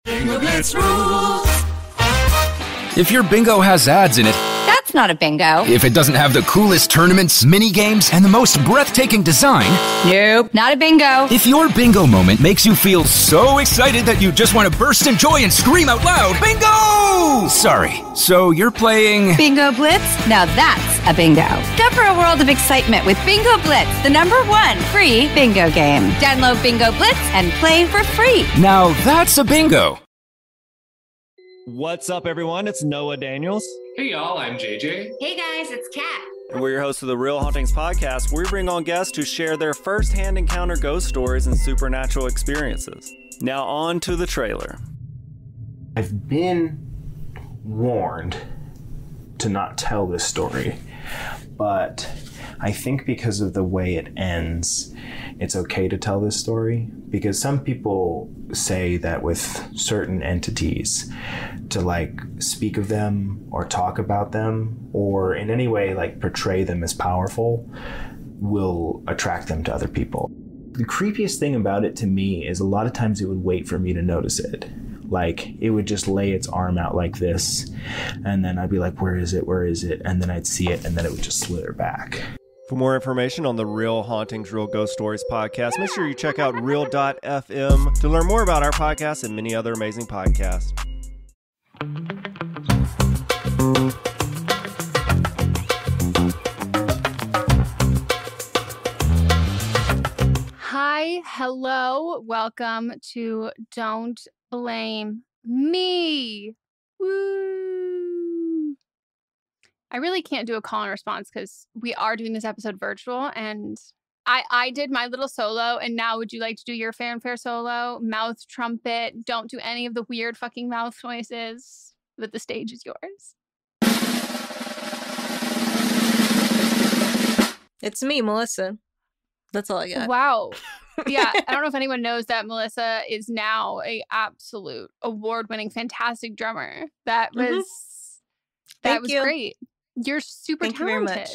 Bingo Blitz rules. If your bingo has ads in it, that's not a bingo. If it doesn't have the coolest tournaments, mini-games, and the most breathtaking design, nope, not a bingo. If your bingo moment makes you feel so excited that you just want to burst in joy and scream out loud, bingo! Sorry, so you're playing... Bingo Blitz? Now that's a bingo. Discover a world of excitement with Bingo Blitz, the #1 free bingo game. Download Bingo Blitz and play for free. Now that's a bingo. What's up, everyone? It's Noah Daniels. Hey, y'all. I'm JJ. Hey, guys. It's Kat. And we're your hosts of the Real Hauntings podcast, where we bring on guests to share their first-hand encounter ghost stories and supernatural experiences. Now on to the trailer. I've been warned to not tell this story, but I think because of the way it ends, it's okay to tell this story, because some people say that with certain entities, to like speak of them or talk about them or in any way like portray them as powerful will attract them to other people. The creepiest thing about it to me is a lot of times it would wait for me to notice it. Like, it would just lay its arm out like this, and then I'd be like, where is it? Where is it? And then I'd see it, and then it would just slither back. For more information on the Real Hauntings, Real Ghost Stories podcast, make sure you check out real.fm to learn more about our podcast and many other amazing podcasts. Hi, hello, welcome to Don't Blame Me. Woo! I really can't do a call and response because we are doing this episode virtual, and I did my little solo, and now would you like to do your fanfare solo? Mouth trumpet. Don't do any of the weird fucking mouth noises, but the stage is yours. It's me, Melissa. That's all I got. Wow. Yeah, I don't know if anyone knows that Melissa is now a absolute award-winning, fantastic drummer. That was great. You're super talented. Thank you very much.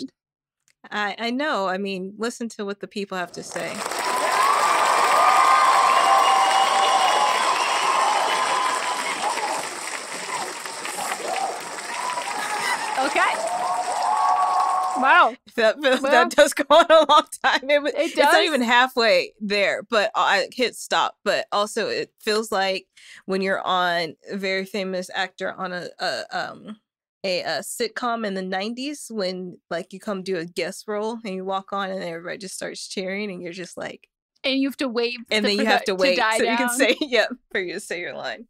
I know. I mean, listen to what the people have to say. Okay. Wow. That does go on a long time. It does? It's not even halfway there, but I hit stop. But also, it feels like when you're on a very famous actor on a sitcom in the 90s, when like you come do a guest role and you walk on and everybody just starts cheering and you're just like, and you have to wait, and then you have to wait so down. you can say, yeah, for you to say your line.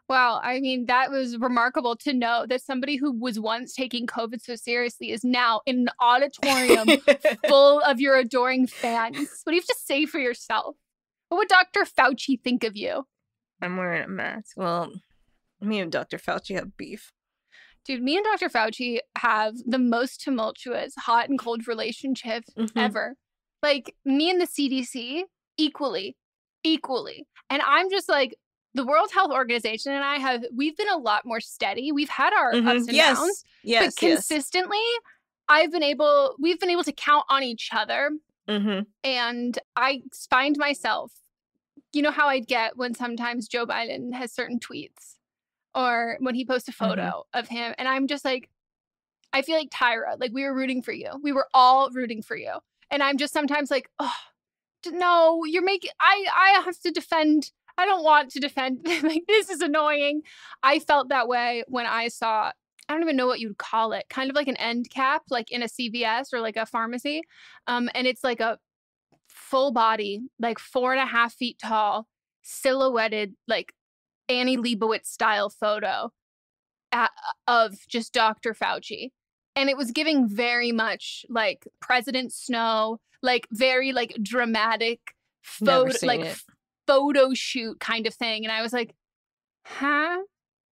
Wow, I mean, that was remarkable to know that somebody who was once taking COVID so seriously is now in an auditorium full of your adoring fans. What do you have to say for yourself? What would Dr. Fauci think of you? I'm wearing a mask. Well, me and Dr. Fauci have beef. Dude, me and Dr. Fauci have the most tumultuous hot and cold relationship ever. Like, me and the CDC, equally. And I'm just like, the World Health Organization and we've been a lot more steady. We've had our ups and downs. Yes. But consistently, we've been able to count on each other. And I find myself, you know how I'd get when sometimes Joe Biden has certain tweets or when he posts a photo of him. And I'm just like, I feel like Tyra, like we were rooting for you. We were all rooting for you. And I'm just sometimes like, oh, no, you're making, I have to defend. I don't want to defend. Like, this is annoying. I felt that way when I saw, I don't even know what you'd call it, kind of like an end cap, like in a CVS or like a pharmacy. And it's like a full body, like 4.5 feet tall, silhouetted, like Annie Leibovitz style photo of just Dr. Fauci. And it was giving very much like President Snow, like very like dramatic photo, photo shoot kind of thing. And I was like, huh?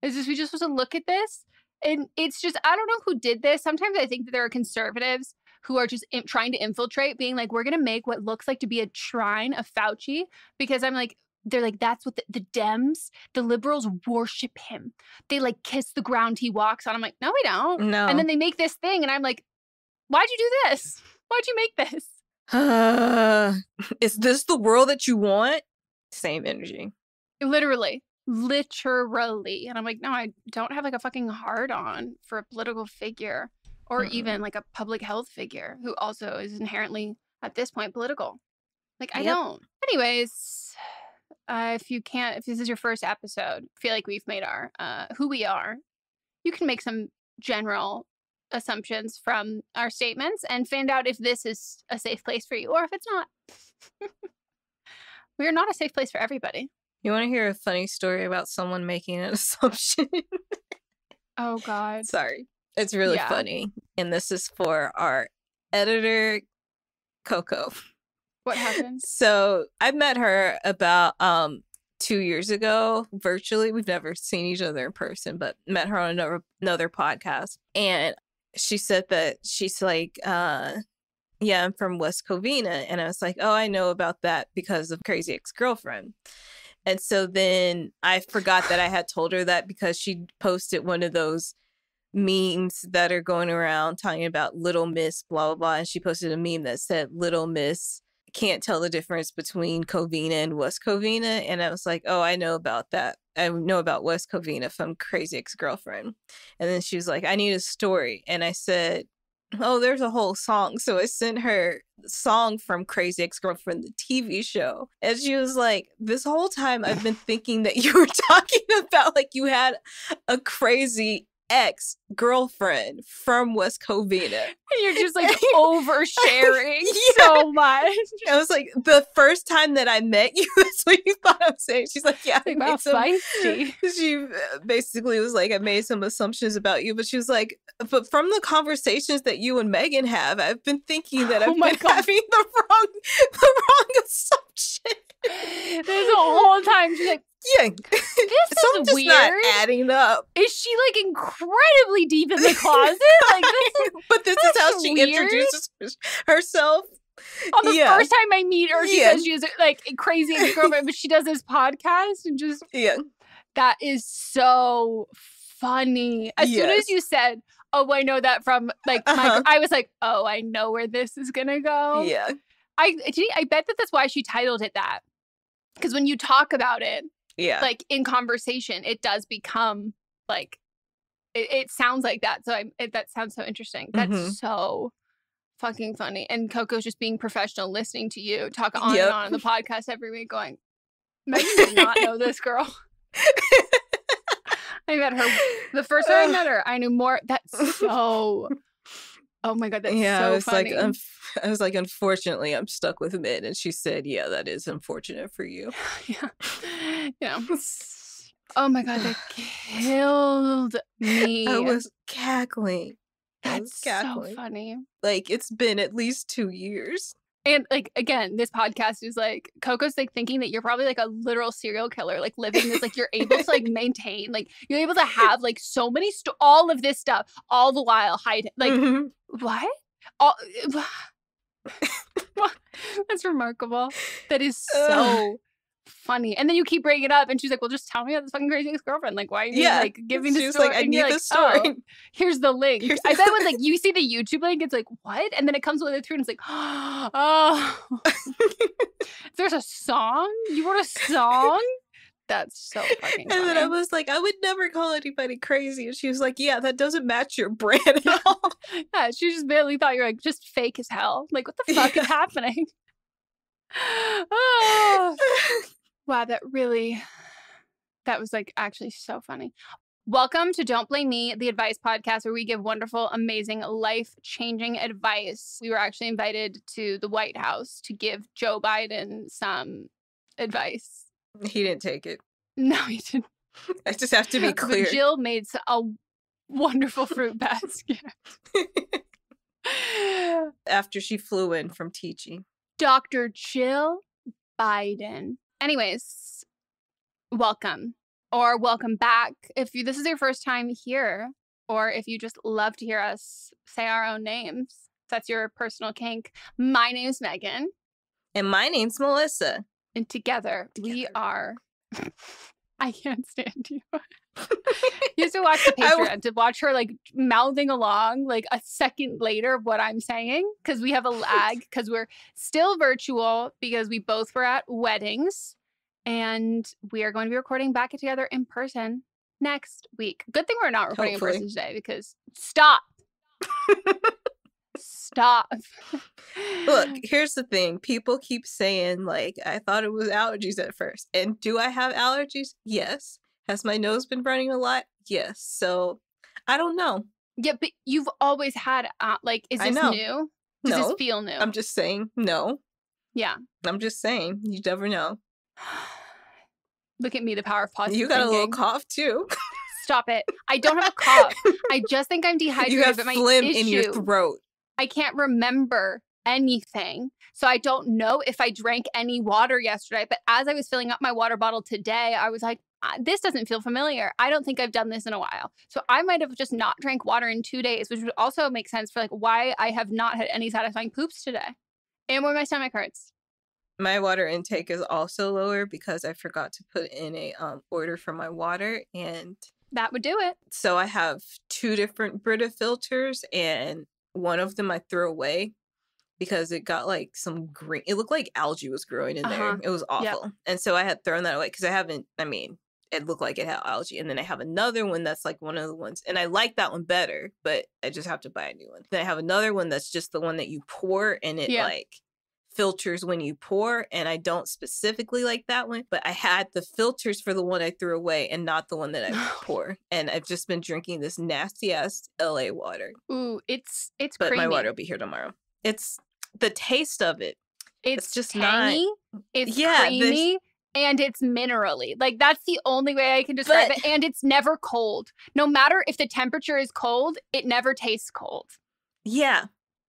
Is this, we just supposed to look at this? And it's just, I don't know who did this. Sometimes I think that there are conservatives who are just trying to infiltrate, being like, we're going to make what looks like to be a shrine of Fauci. Because I'm like, they're like, that's what the Dems, the liberals worship him. They like kiss the ground he walks on. I'm like, no, we don't. No. And then they make this thing. And I'm like, why'd you do this? Why'd you make this? Is this the world that you want? Same energy. Literally. Literally. And I'm like, no, I don't have like a fucking hard on for a political figure or even like a public health figure who also is inherently at this point political. Like, I don't. Anyways, if this is your first episode, feel like we've made our who we are, you can make some general assumptions from our statements and find out if this is a safe place for you or if it's not. We are not a safe place for everybody. You want to hear a funny story about someone making an assumption? Oh, God. Sorry. It's really funny. And this is for our editor, Coco. What happened? So I met her about 2 years ago virtually. We've never seen each other in person, but met her on another podcast. And she said that she's like, I'm from West Covina. And I was like, oh, I know about that because of Crazy Ex-Girlfriend. And so then I forgot that I had told her that because she posted one of those memes that are going around talking about Little Miss blah, blah, blah. And she posted a meme that said Little Miss can't tell the difference between Covina and West Covina. And I was like, oh, I know about that. I know about West Covina from Crazy Ex-Girlfriend. And then she was like, I need a story. And I said, oh, there's a whole song. So I sent her the song from Crazy Ex-Girlfriend, the TV show. And she was like, this whole time I've been thinking that you were talking about like you had a crazy ex-girlfriend from West Covina. And you're just like oversharing so much. I was like, the first time that I met you, that's what you thought I was saying. She's like, yeah. Like, wow, feisty. She basically was like, I made some assumptions about you, but she was like, but from the conversations that you and Meghan have, I've been thinking that I've been having the wrong assumption. There's a whole time she's like, yeah, this is weird. Not adding up. Is she like incredibly deep in the closet? Like this is, but this is how she introduces herself. On the first time I meet her, she says she's like a crazy ex-girlfriend, but she does this podcast and just that is so funny. As soon as you said, "Oh, I know that from like," I was like, "Oh, I know where this is gonna go." Yeah, I bet that's why she titled it that, because when you talk about it. Yeah. Like in conversation, it does become like, it sounds like that. So that sounds so interesting. That's so fucking funny. And Coco's just being professional, listening to you talk on and on the podcast every week going, Meghan did not know this girl. I met her, the first time I met her, I knew more. That's so, oh my God, that's so funny. I was like, unfortunately, I'm stuck with Mid. And she said, yeah, that is unfortunate for you. Yeah. Oh my God, that killed me. I was cackling. That's so funny. Like, it's been at least 2 years. And like, again, this podcast is like, Coco's like thinking that you're probably like a literal serial killer, like living this, like you're able to like maintain, like you're able to have like so many, all of this stuff, all the while hide, like, what? That's remarkable. That is so funny. And then you keep bringing it up and she's like, well, just tell me about this fucking crazy ex-girlfriend. Like, why are you like, give me the story? Like, I need the story. Oh, here's the link. I bet when like you see the YouTube link, it's like, what? And then it comes with it through and it's like, oh. There's a song? You wrote a song? That's so fucking funny. And then I was like, I would never call anybody crazy. And she was like, yeah, that doesn't match your brand at all. Yeah, she just barely thought you were like just fake as hell. Like, what the fuck is happening? Oh. Wow, that was like actually so funny. Welcome to Don't Blame Me, the advice podcast where we give wonderful, amazing, life-changing advice. We were actually invited to the White House to give Joe Biden some advice. He didn't take it. No, he didn't. I just have to be clear. But Jill made a wonderful fruit basket. After she flew in from teaching. Dr. Jill Biden. Anyways, welcome or welcome back. If this is your first time here, or if you just love to hear us say our own names, if that's your personal kink. My name's Meghan. And my name's Melissa. And together we are... I can't stand you. You have to watch the Patreon to watch her like mouthing along like a second later of what I'm saying, because we have a lag because we're still virtual because we both were at weddings And we are going to be recording back together in person next week. Good thing we're not recording Hopefully. in person today because stop. Stop. Look, here's the thing. People keep saying, like, I thought it was allergies at first. And do I have allergies? Yes. Has my nose been running a lot? Yes. So, I don't know. Yeah, but you've always had, like, is I this know. new? Does No. this feel new? I'm just saying, no. Yeah. I'm just saying, you never know. Look at me, the power of positive You got a little thinking. cough, too. Stop it. I don't have a cough. I just think I'm dehydrated. You have but my phlegm issue, in your throat. I can't remember anything. So I don't know if I drank any water yesterday. But as I was filling up my water bottle today, I was like, this doesn't feel familiar. I don't think I've done this in a while. So I might have just not drank water in 2 days, which would also make sense for like why I have not had any satisfying poops today. And why my stomach hurts. My water intake is also lower because I forgot to put in a order for my water, and that would do it. So I have 2 different Brita filters, and one of them I threw away because it got like some green. It looked like algae was growing in there. It was awful, Yep. and so I had thrown that away because I haven't. I mean, it looked like it had algae, and then I have another one that's like one of the ones, and I like that one better, but I just have to buy a new one. Then I have another one that's just the one that you pour, and it like filters when you pour, and I don't specifically like that one, but I had the filters for the one I threw away and not the one that I pour, and I've just been drinking this nasty ass LA water. Ooh, it's but creamy. My water will be here tomorrow. It's the taste of it. It's just tangy. not. It's Yeah, creamy. And it's minerally. Like, that's the only way I can describe it. And it's never cold. No matter if the temperature is cold, it never tastes cold. Yeah.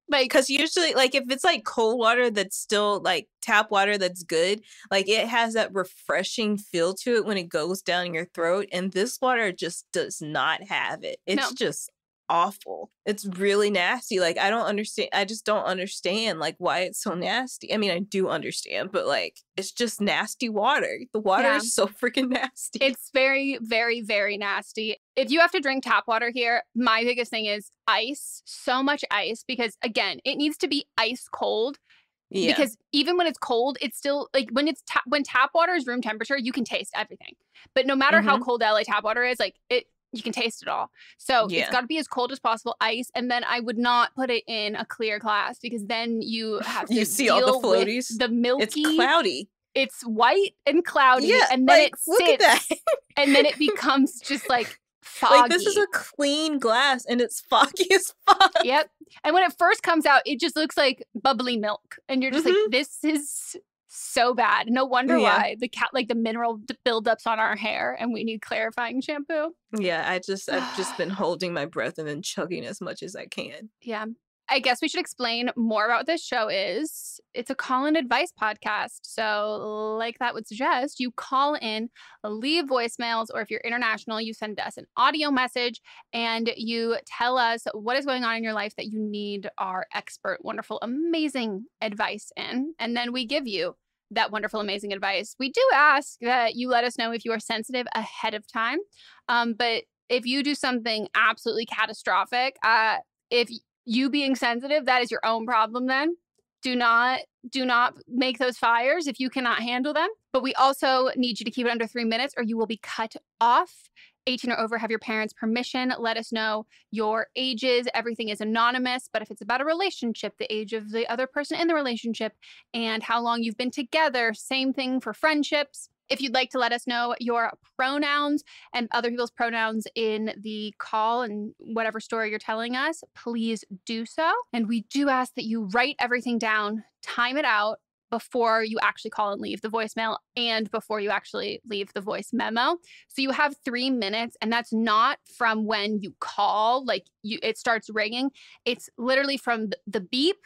Like, because usually, like, if it's like cold water that's still like tap water that's good, like it has that refreshing feel to it when it goes down your throat. And this water just does not have it. It's just awful. It's really nasty. Like, I don't understand. I just don't understand like why it's so nasty. I mean, I do understand, but like it's just nasty water. The water is so freaking nasty. It's very, very, very nasty. If you have to drink tap water here, my biggest thing is ice. So much ice, because again, it needs to be ice cold. Yeah. Because even when it's cold, it's still like when it's when tap water is room temperature, you can taste everything. But no matter how cold LA tap water is, like you can taste it all. So it's got to be as cold as possible, ice. And then I would not put it in a clear glass, because then you have to see all the floaties. The milky. It's cloudy. It's white and cloudy. Yeah, and then like, it sits. And then it becomes just like foggy. Like, this is a clean glass and it's foggy as fuck. Yep. And when it first comes out, it just looks like bubbly milk. And you're just like, this is so bad. No wonder why the mineral buildups on our hair, and we need clarifying shampoo. Yeah, I've just been holding my breath and then chugging as much as I can. Yeah. I guess we should explain more about what this show is. It's a call-in advice podcast. So like that would suggest, you call in, leave voicemails, or if you're international, you send us an audio message and you tell us what is going on in your life that you need our expert, wonderful, amazing advice in. And then we give you that wonderful, amazing advice. We do ask that you let us know if you are sensitive ahead of time. But if you do something absolutely catastrophic, if you being sensitive, that is your own problem then. Do not make those fires if you cannot handle them. But we also need you to keep it under 3 minutes or you will be cut off. 18 or over, have your parents' permission. Let us know your ages. Everything is anonymous. But if it's about a relationship, the age of the other person in the relationship and how long you've been together. Same thing for friendships. If you'd like to let us know your pronouns and other people's pronouns in the call and whatever story you're telling us, please do so. And we do ask that you write everything down, time it out before you actually call and leave the voicemail and before you actually leave the voice memo. So you have 3 minutes, and that's not from when you call, like it starts ringing. It's literally from the beep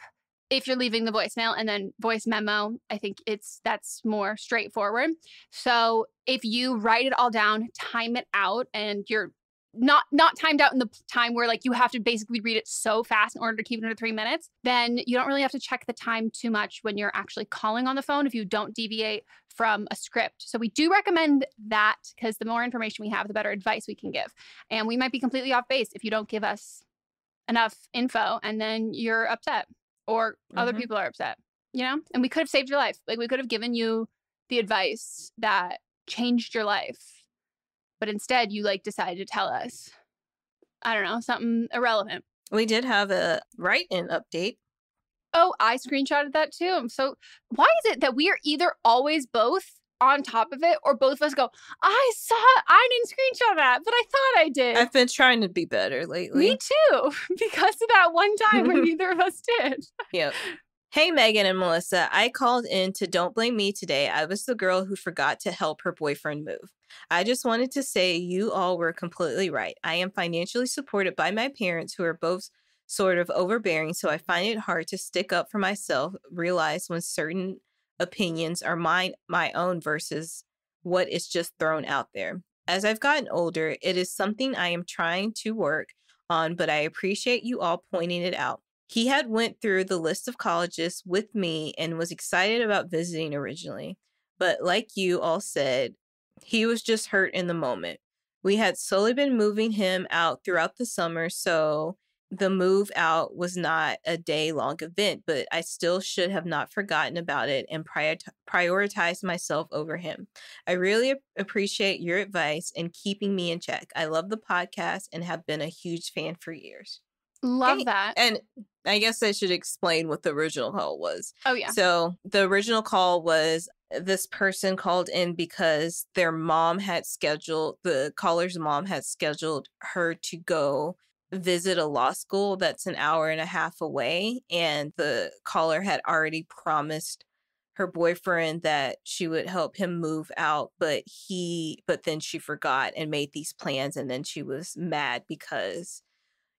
if you're leaving the voicemail, and then voice memo, I think that's more straightforward. So if you write it all down, time it out, and you're not timed out in the time where like you have to basically read it so fast in order to keep it under 3 minutes, then you don't really have to check the time too much when you're actually calling on the phone if you don't deviate from a script. So we do recommend that, because the more information we have, the better advice we can give. And we might be completely off base if you don't give us enough info, and then you're upset. Or other people are upset, you know? And we could have saved your life. Like, we could have given you the advice that changed your life, but instead you like decided to tell us, I don't know, something irrelevant. We did have a write-in update. Oh, I screenshotted that too. So why is it that we are either always both on top of it or both of us go, I didn't screenshot that, but I thought I did. I've been trying to be better lately. Me too, because of that one time when neither of us did. Yep. Hey, Meghan and Melisa, I called in to Don't Blame Me today. I was the girl who forgot to help her boyfriend move. I just wanted to say you all were completely right. I am financially supported by my parents who are both sort of overbearing, so I find it hard to stick up for myself, realize when certain opinions are my own versus what is just thrown out there. As I've gotten older, it is something I am trying to work on, but I appreciate you all pointing it out. He had went through the list of colleges with me and was excited about visiting originally. But like you all said, he was just hurt in the moment. We had slowly been moving him out throughout the summer, so the move out was not a day-long event, but I still should have not forgotten about it and prioritized myself over him. I really appreciate your advice and keeping me in check. I love the podcast and have been a huge fan for years. Love that. And I guess I should explain what the original call was. Oh, yeah. So the original call was this person called in because the caller's mom had scheduled her to go visit a law school that's an hour and a half away. And the caller had already promised her boyfriend that she would help him move out, but then she forgot and made these plans. And then she was mad because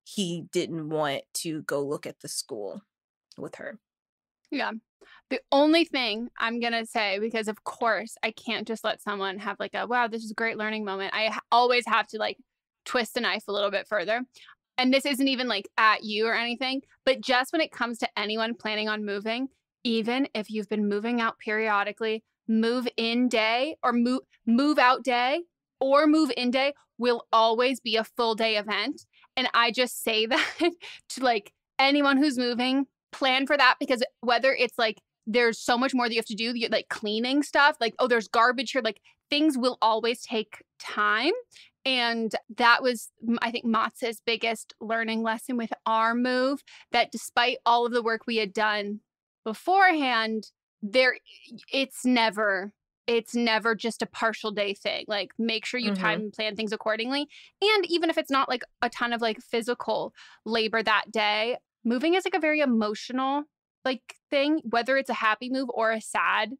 he didn't want to go look at the school with her. Yeah. The only thing I'm going to say, because of course I can't just let someone have like wow, this is a great learning moment. I always have to like twist the knife a little bit further. And this isn't even like at you or anything, but just when it comes to anyone planning on moving, even if you've been moving out periodically, move in day or move out day or move in day will always be a full day event. And I just say that to like anyone who's moving, plan for that, because whether it's like there's so much more that you have to do, like cleaning stuff, like, oh, there's garbage here, like things will always take time. And that was, I think, Matza's biggest learning lesson with our move, that despite all of the work we had done beforehand, it's never just a partial day thing. Like, make sure you time and plan things accordingly. And even if it's not like a ton of like physical labor that day, moving is like a very emotional like thing, whether it's a happy move or a sad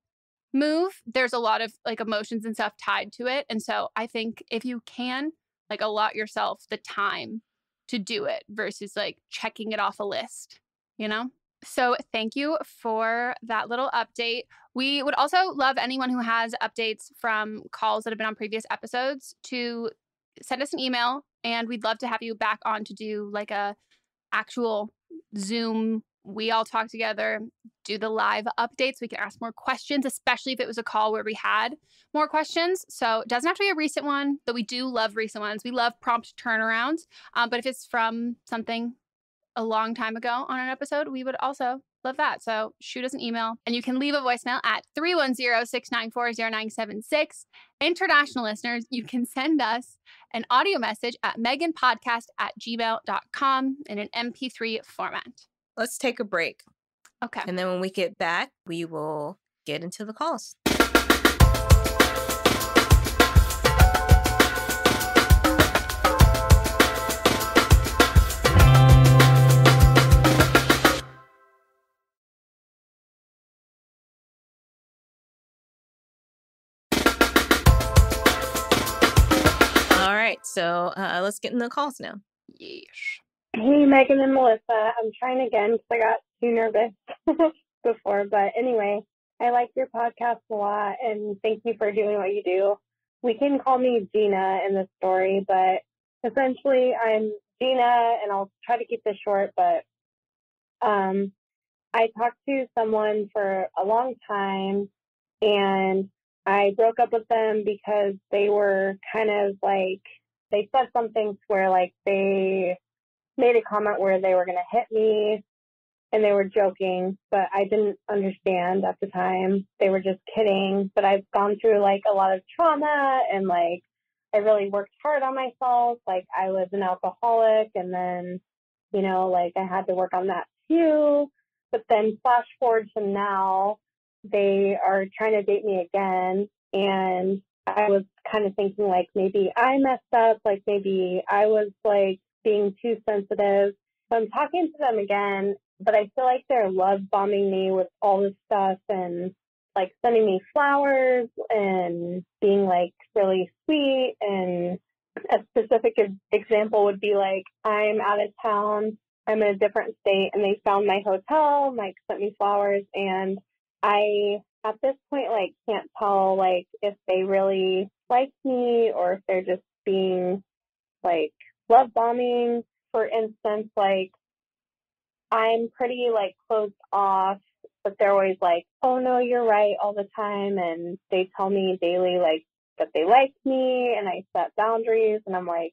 move. There's a lot of like emotions and stuff tied to it. And so I think if you can like allot yourself the time to do it versus like checking it off a list, you know? So thank you for that little update. We would also love anyone who has updates from calls that have been on previous episodes to send us an email, and we'd love to have you back on to do like a actual Zoom. We all talk together, do the live updates. We can ask more questions, especially if it was a call where we had more questions. So it doesn't have to be a recent one, though we do love recent ones. We love prompt turnarounds. But if it's from something a long time ago on an episode, we would also love that. So shoot us an email, and you can leave a voicemail at 310-694-0976. International listeners, you can send us an audio message at meghanpodcast@gmail.com in an MP3 format. Let's take a break. Okay. And then when we get back, we will get into the calls. All right. So let's get into the calls now. Yes. Hey, Meghan and Melisa. I'm trying again because I got too nervous before. But anyway, I like your podcast a lot, and thank you for doing what you do. We can call me Gina in this story, but essentially I'm Gina, and I'll try to keep this short. But I talked to someone for a long time, and I broke up with them because they were kind of like, they said something where like they made a comment where they were going to hit me, and they were joking, but I didn't understand at the time. They were just kidding. But I've gone through like a lot of trauma, and like I really worked hard on myself. Like I was an alcoholic, and then, you know, like I had to work on that too. But then flash forward to now, they are trying to date me again. And I was kind of thinking like maybe I messed up, like maybe I was like being too sensitive. So I'm talking to them again, but I feel like they're love bombing me with all this stuff and like sending me flowers and being like really sweet. And a specific example would be like, I'm out of town, I'm in a different state, and they found my hotel, like sent me flowers, and I at this point like can't tell like if they really like me or if they're just being like love bombing. For instance, like I'm pretty like closed off, but they're always like, oh no, you're right all the time, and they tell me daily like that they like me, and I set boundaries, and I'm like,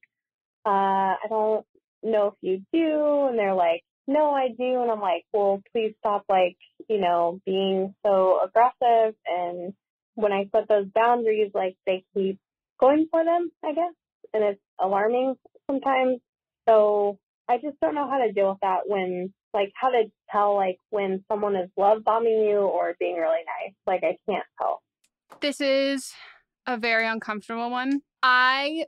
I don't know if you do, and they're like, no, I do, and I'm like, well, please stop like, you know, being so aggressive. And when I set those boundaries, like they keep going for them, I guess, and it's alarming sometimes. So I just don't know how to deal with that, when like how to tell like when someone is love bombing you or being really nice. Like I can't tell. This is a very uncomfortable one. I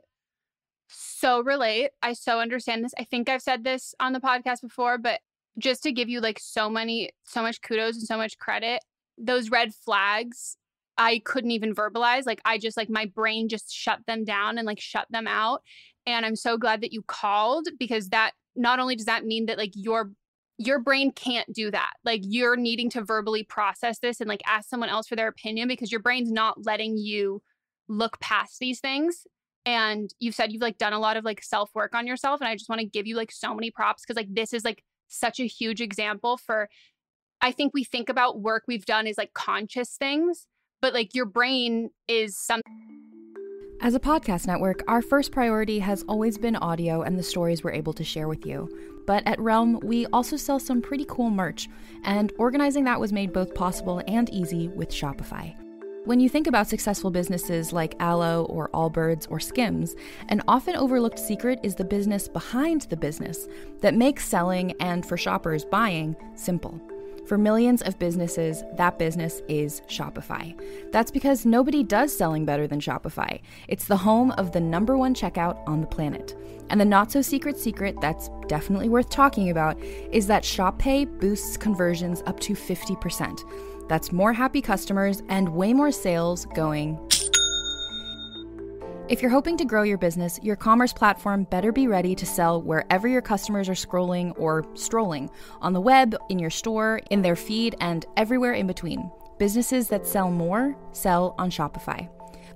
so relate. I so understand this. I think I've said this on the podcast before, but just to give you like so much kudos and so much credit, those red flags, I couldn't even verbalize. Like I just like my brain just shut them down and like shut them out. And I'm so glad that you called, because that not only does that mean that like your brain can't do that. Like you're needing to verbally process this and like ask someone else for their opinion, because your brain's not letting you look past these things. And you've said you've like done a lot of like self-work on yourself. And I just want to give you like so many props, because like this is like such a huge example for, I think we think about work we've done as like conscious things, but like your brain is something. As a podcast network, our first priority has always been audio and the stories we're able to share with you. But at Realm, we also sell some pretty cool merch, and organizing that was made both possible and easy with Shopify. When you think about successful businesses like Aloe or Allbirds or Skims, an often overlooked secret is the business behind the business that makes selling and, for shoppers, buying simple. For millions of businesses, that business is Shopify. That's because nobody does selling better than Shopify. It's the home of the #1 checkout on the planet. And the not-so-secret secret that's definitely worth talking about is that Shop Pay boosts conversions up to 50%. That's more happy customers and way more sales going. If you're hoping to grow your business, your commerce platform better be ready to sell wherever your customers are scrolling or strolling, on the web, in your store, in their feed, and everywhere in between. Businesses that sell more sell on Shopify.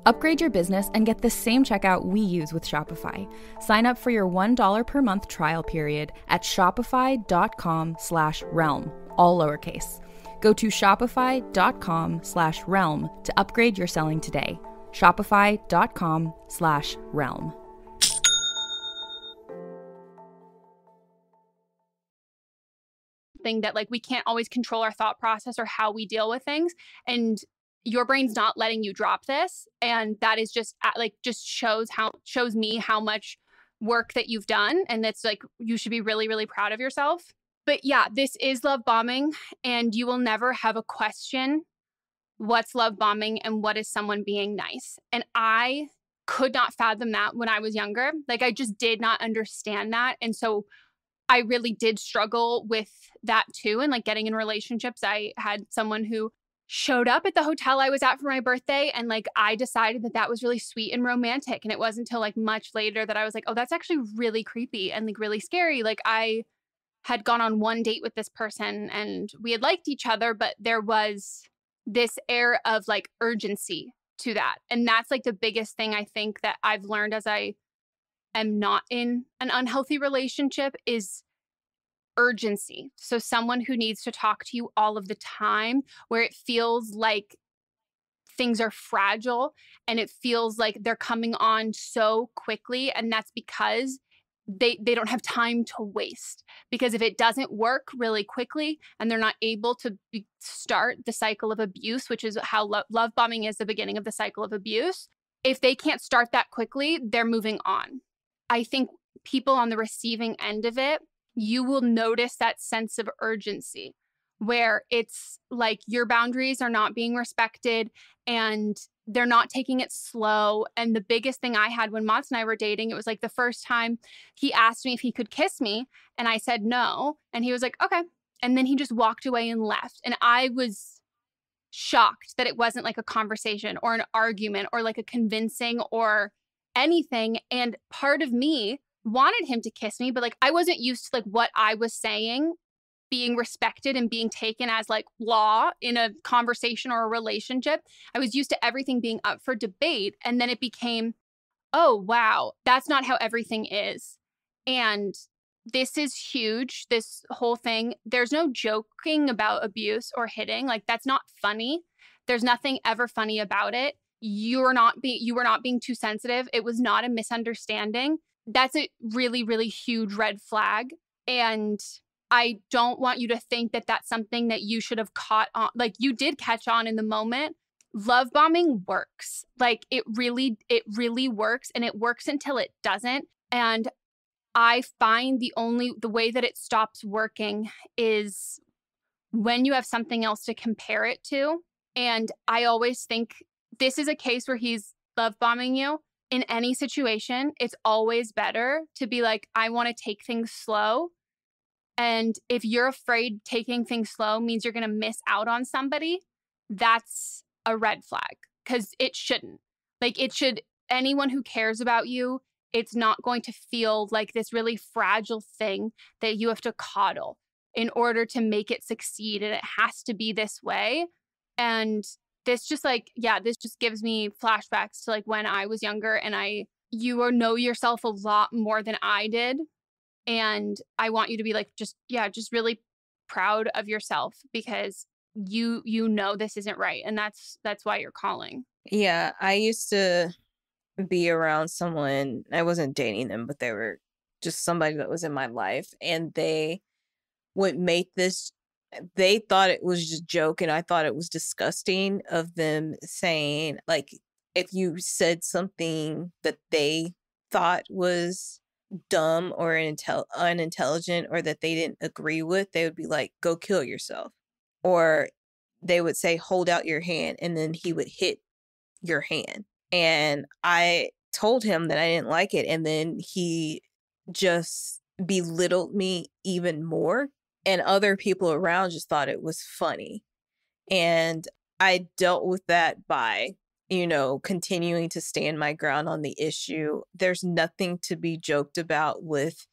Upgrade your business and get the same checkout we use with Shopify. Sign up for your $1 per month trial period at shopify.com/realm, all lowercase. Go to shopify.com/realm to upgrade your selling today. Shopify.com/realm. Thing that like we can't always control our thought process or how we deal with things, and your brain's not letting you drop this, and that is just like just shows me how much work that you've done, and that's like you should be really, really proud of yourself. But yeah, this is love bombing, and you will never have a question what's love bombing and what is someone being nice. And I could not fathom that when I was younger. Like I just did not understand that. And so I really did struggle with that too. And like getting in relationships, I had someone who showed up at the hotel I was at for my birthday, and like I decided that that was really sweet and romantic. And it wasn't until like much later that I was like, oh, that's actually really creepy and like really scary. Like I had gone on one date with this person and we had liked each other, but there was this air of like urgency to that. And that's like the biggest thing I think that I've learned as I am not in an unhealthy relationship is urgency. So someone who needs to talk to you all of the time, where it feels like things are fragile and it feels like they're coming on so quickly. And that's because they don't have time to waste, because if it doesn't work really quickly and they're not able to start the cycle of abuse, which is how love bombing is the beginning of the cycle of abuse, if they can't start that quickly, they're moving on. I think people on the receiving end of it, you will notice that sense of urgency where it's like your boundaries are not being respected and they're not taking it slow. And the biggest thing I had when Mats and I were dating, it was like the first time he asked me if he could kiss me and I said no. And he was like, okay. And then he just walked away and left. And I was shocked that it wasn't like a conversation or an argument or like a convincing or anything. And part of me wanted him to kiss me, but like I wasn't used to like what I was saying being respected and being taken as like law in a conversation or a relationship. I was used to everything being up for debate. And then it became, oh, wow, that's not how everything is. And this is huge, this whole thing. There's no joking about abuse or hitting. Like, that's not funny. There's nothing ever funny about it. You were not being too sensitive. It was not a misunderstanding. That's a really, really huge red flag. And I don't want you to think that that's something that you should have caught on. Like, you did catch on in the moment. Love bombing works. Like, it really works, and it works until it doesn't. And I find the way that it stops working is when you have something else to compare it to. And I always think this is a case where he's love bombing you. In any situation, it's always better to be like, I want to take things slow. And if you're afraid taking things slow means you're going to miss out on somebody, that's a red flag, because it shouldn't. Like, it should, anyone who cares about you, it's not going to feel like this really fragile thing that you have to coddle in order to make it succeed. And it has to be this way. And this just like, yeah, this just gives me flashbacks to like when I was younger and you know yourself a lot more than I did. And I want you to be like, just really proud of yourself, because you know this isn't right. And that's why you're calling. Yeah, I used to be around someone, I wasn't dating them, but they were just somebody that was in my life. And they would make this, they thought it was just a joke. And I thought it was disgusting of them saying, like, if you said something that they thought was dumb or unintelligent or that they didn't agree with, they would be like, go kill yourself. Or they would say, hold out your hand, and then he would hit your hand. And I told him that I didn't like it, and then he just belittled me even more, and other people around just thought it was funny. And I dealt with that by continuing to stand my ground on the issue. There's nothing to be joked about with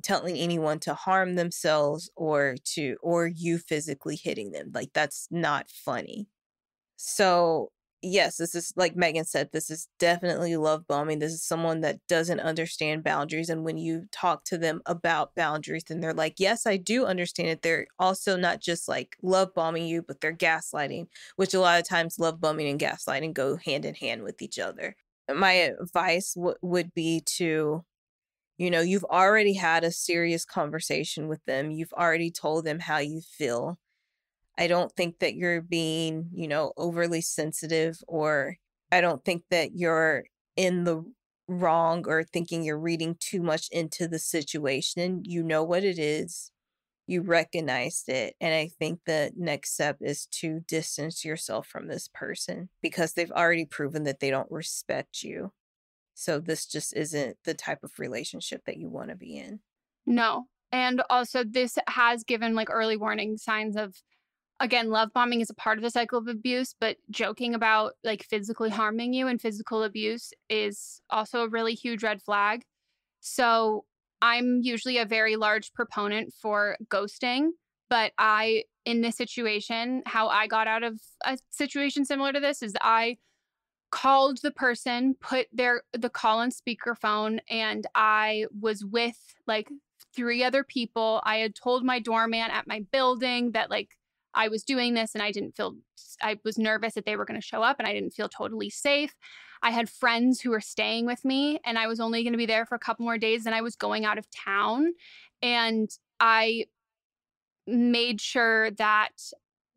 telling anyone to harm themselves or you physically hitting them. Like, that's not funny. So yes, this is, like Megan said, this is definitely love bombing. This is someone that doesn't understand boundaries. And when you talk to them about boundaries, then they're like, yes, I do understand it. They're also not just like love bombing you, but they're gaslighting, which a lot of times love bombing and gaslighting go hand in hand with each other. My advice would be to, you've already had a serious conversation with them. You've already told them how you feel. I don't think that you're being, overly sensitive, or I don't think that you're in the wrong or thinking you're reading too much into the situation. You know what it is. You recognized it. And I think the next step is to distance yourself from this person, because they've already proven that they don't respect you. So this just isn't the type of relationship that you want to be in. No. And also this has given like early warning signs of, again, love bombing is a part of the cycle of abuse, but joking about like physically harming you and physical abuse is also a really huge red flag. So I'm usually a very large proponent for ghosting, but in this situation, how I got out of a situation similar to this is I called the person, put the call on speakerphone, and I was with like 3 other people. I had told my doorman at my building that like I was doing this and I was nervous that they were going to show up and I didn't feel totally safe. I had friends who were staying with me and I was only going to be there for a couple more days and I was going out of town. And I made sure that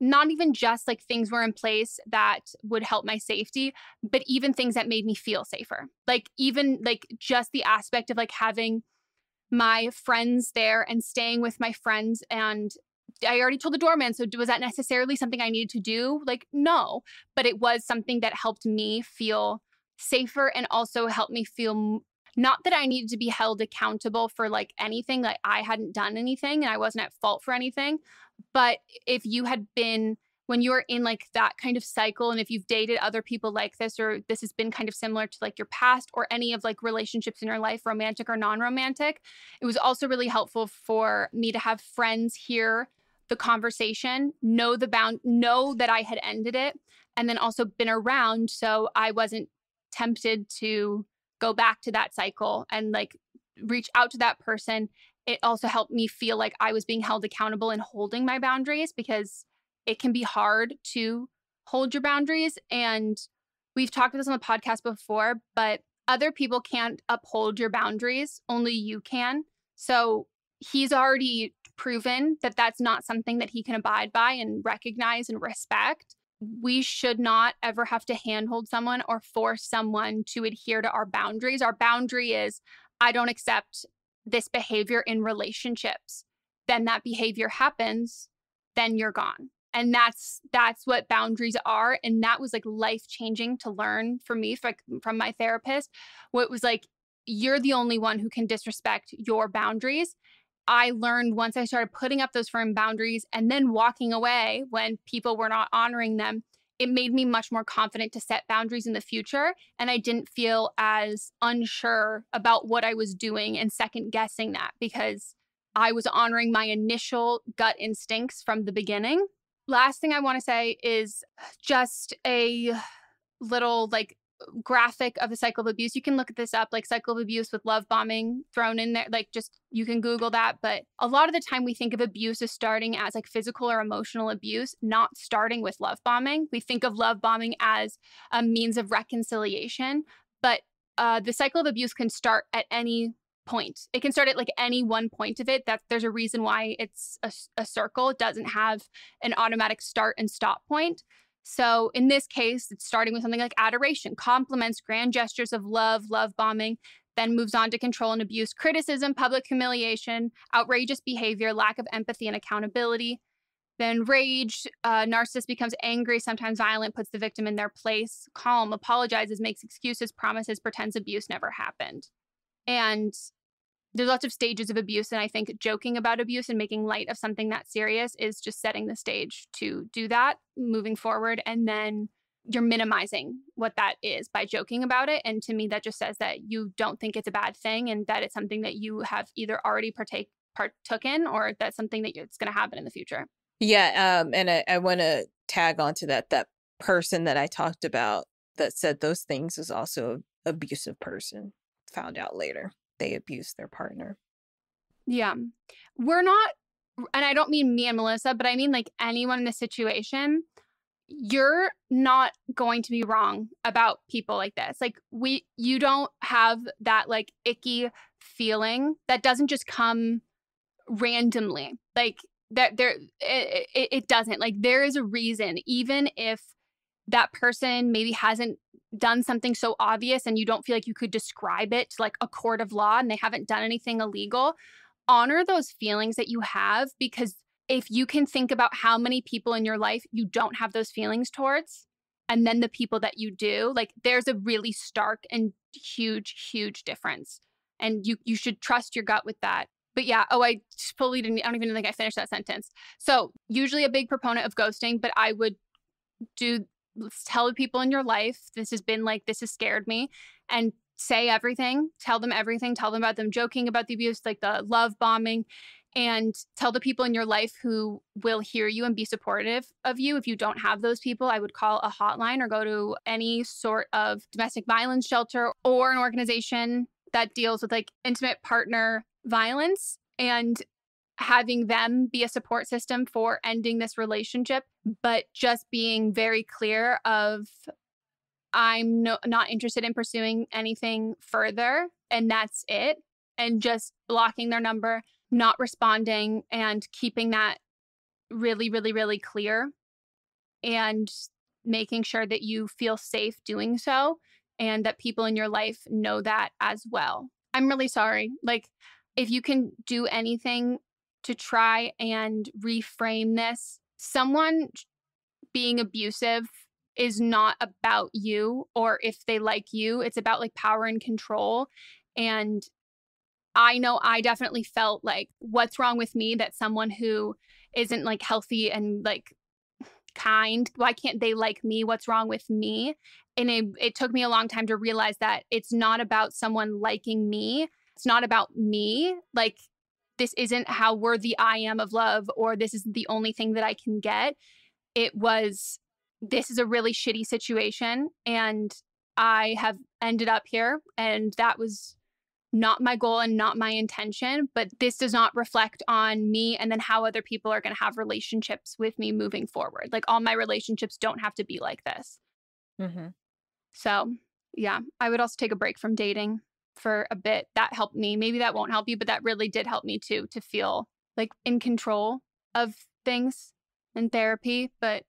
not even just like things were in place that would help my safety, but even things that made me feel safer. Like even like just the aspect of like having my friends there and staying with my friends. And I already told the doorman. So was that necessarily something I needed to do? Like, no, but it was something that helped me feel safer and also helped me feel not that I needed to be held accountable for like anything, like I hadn't done anything and I wasn't at fault for anything. But if you had been, when you're in like that kind of cycle, and if you've dated other people like this, or this has been kind of similar to like your past or any of like relationships in your life, romantic or non-romantic, it was also really helpful for me to have friends hear the conversation, know that I had ended it, and then also been around so I wasn't tempted to go back to that cycle and like reach out to that person. It also helped me feel like I was being held accountable and holding my boundaries, because it can be hard to hold your boundaries. And we've talked about this on the podcast before, but other people can't uphold your boundaries. Only you can. So he's already proven that that's not something that he can abide by and recognize and respect. We should not ever have to handhold someone or force someone to adhere to our boundaries. Our boundary is, I don't accept this behavior in relationships. Then that behavior happens, then you're gone. And that's what boundaries are. And that was like life-changing to learn for me from my therapist. What was like, you're the only one who can disrespect your boundaries. I learned once I started putting up those firm boundaries and then walking away when people were not honoring them, it made me much more confident to set boundaries in the future. And I didn't feel as unsure about what I was doing and second guessing that, because I was honoring my initial gut instincts from the beginning. Last thing I want to say is just a little like graphic of the cycle of abuse. You can look this up, like cycle of abuse with love bombing thrown in there. Like just, you can Google that. But a lot of the time we think of abuse as starting as like physical or emotional abuse, not starting with love bombing. We think of love bombing as a means of reconciliation, but the cycle of abuse can start at any point. It can start at like any one point of it. That there's a reason why it's a circle. It doesn't have an automatic start and stop point. So in this case, it's starting with something like adoration, compliments, grand gestures of love bombing, then moves on to control and abuse, criticism, public humiliation, outrageous behavior, lack of empathy and accountability. Then rage, narcissist becomes angry, sometimes violent, puts the victim in their place, calm, apologizes, makes excuses, promises, pretends abuse never happened. And there's lots of stages of abuse. And I think joking about abuse and making light of something that serious is just setting the stage to do that moving forward. And then you're minimizing what that is by joking about it. And to me, that just says that you don't think it's a bad thing and that it's something that you have either already partook in, or that's something that it's going to happen in the future. Yeah. And I want to tag onto that person that I talked about that said those things is also an abusive person. Found out later they abused their partner. Yeah. We're not, and I don't mean me and Melisa, but I mean like anyone in this situation, you're not going to be wrong about people like this. Like you don't have that like icky feeling that doesn't just come randomly. Like that it doesn't. Like there is a reason, even if that person maybe hasn't done something so obvious and you don't feel like you could describe it to like a court of law and they haven't done anything illegal, honor those feelings that you have, because if you can think about how many people in your life you don't have those feelings towards, and then the people that you do, like there's a really stark and huge difference. And you should trust your gut with that. But yeah, I don't even think I finished that sentence. So usually a big proponent of ghosting, but I would tell the people in your life, this has scared me, and say everything, tell them everything, tell them about them joking about the abuse, like the love bombing, and tell the people in your life who will hear you and be supportive of you. If you don't have those people, I would call a hotline or go to any sort of domestic violence shelter or an organization that deals with like intimate partner violence. And having them be a support system for ending this relationship, but just being very clear of I'm not interested in pursuing anything further, and that's it. And just blocking their number, not responding, and keeping that really, really, really clear, and making sure that you feel safe doing so and that people in your life know that as well. I'm really sorry. Like, if you can do anything to try and reframe this, someone being abusive is not about you, or if they like you, it's about like power and control. And I know I definitely felt like, what's wrong with me that someone who isn't like healthy and like kind, why can't they like me? What's wrong with me? And it took me a long time to realize that it's not about someone liking me. It's not about me. Like, this isn't how worthy I am of love, or this is the only thing that I can get. It was, this is a really shitty situation, and I have ended up here, and that was not my goal and not my intention, but this does not reflect on me and then how other people are going to have relationships with me moving forward. Like, all my relationships don't have to be like this. Mm-hmm. So yeah, I would also take a break from dating for a bit. That helped me. Maybe that won't help you, but that really did help me too, to feel like in control of things in therapy. But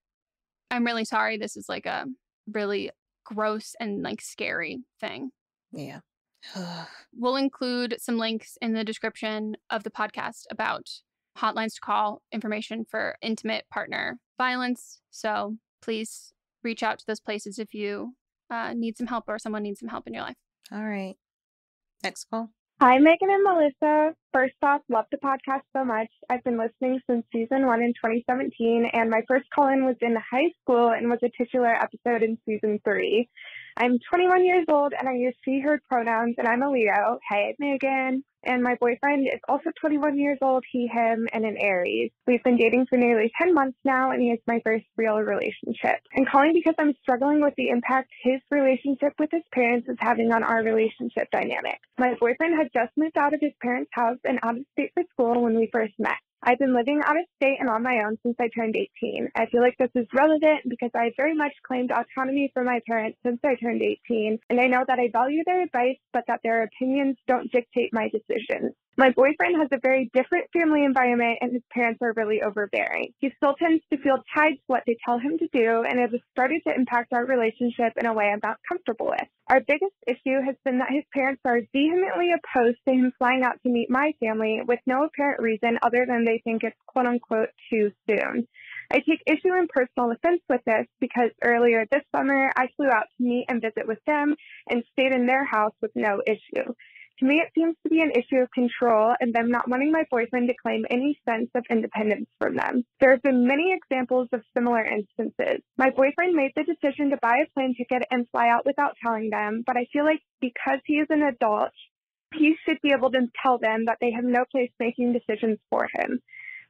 I'm really sorry. This is like a really gross and like scary thing. Yeah. We'll include some links in the description of the podcast about hotlines to call, information for intimate partner violence. So please reach out to those places if you need some help or someone needs some help in your life. All right. Next call. Hi, Meghan and Melisa. First off, love the podcast so much. I've been listening since season 1 in 2017, and my first call-in was in high school and was a titular episode in season 3. I'm 21 years old, and I use she/her pronouns, and I'm a Leo. Hey, Megan. And my boyfriend is also 21 years old, he, him, and an Aries. We've been dating for nearly 10 months now, and he is my first real relationship. I'm calling because I'm struggling with the impact his relationship with his parents is having on our relationship dynamic. My boyfriend had just moved out of his parents' house and out of state for school when we first met. I've been living out of state and on my own since I turned 18. I feel like this is relevant because I very much claimed autonomy from my parents since I turned 18, and I know that I value their advice, but that their opinions don't dictate my decisions. My boyfriend has a very different family environment, and his parents are really overbearing. He still tends to feel tied to what they tell him to do, and it has started to impact our relationship in a way I'm not comfortable with. Our biggest issue has been that his parents are vehemently opposed to him flying out to meet my family with no apparent reason other than they think it's quote-unquote too soon. I take issue and personal offense with this because earlier this summer I flew out to meet and visit with them and stayed in their house with no issue. To me, it seems to be an issue of control and them not wanting my boyfriend to claim any sense of independence from them. There have been many examples of similar instances. My boyfriend made the decision to buy a plane ticket and fly out without telling them, but I feel like because he is an adult, he should be able to tell them that they have no place making decisions for him.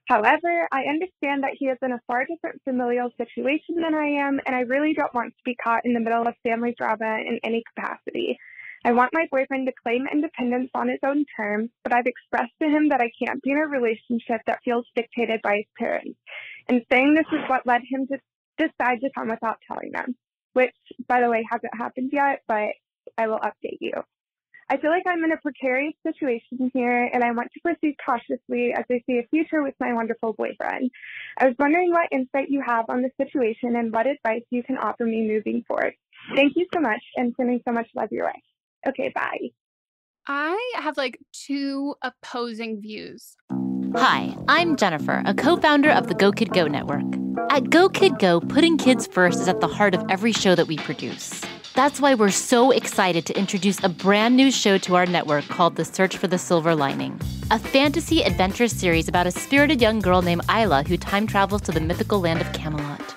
However, I understand that he is in a far different familial situation than I am, and I really don't want to be caught in the middle of family drama in any capacity. I want my boyfriend to claim independence on his own terms, but I've expressed to him that I can't be in a relationship that feels dictated by his parents. And saying this is what led him to decide to come without telling them, which, by the way, hasn't happened yet, but I will update you. I feel like I'm in a precarious situation here, and I want to proceed cautiously as I see a future with my wonderful boyfriend. I was wondering what insight you have on the situation and what advice you can offer me moving forward. Thank you so much, and sending so much love your way. Okay, bye. I have like two opposing views. Hi, I'm Jennifer, a co-founder of the Go Kid Go network. At Go Kid Go, putting kids first is at the heart of every show that we produce. That's why we're so excited to introduce a brand new show to our network called The Search for the Silver Lining, a fantasy adventure series about a spirited young girl named Isla who time travels to the mythical land of Camelot.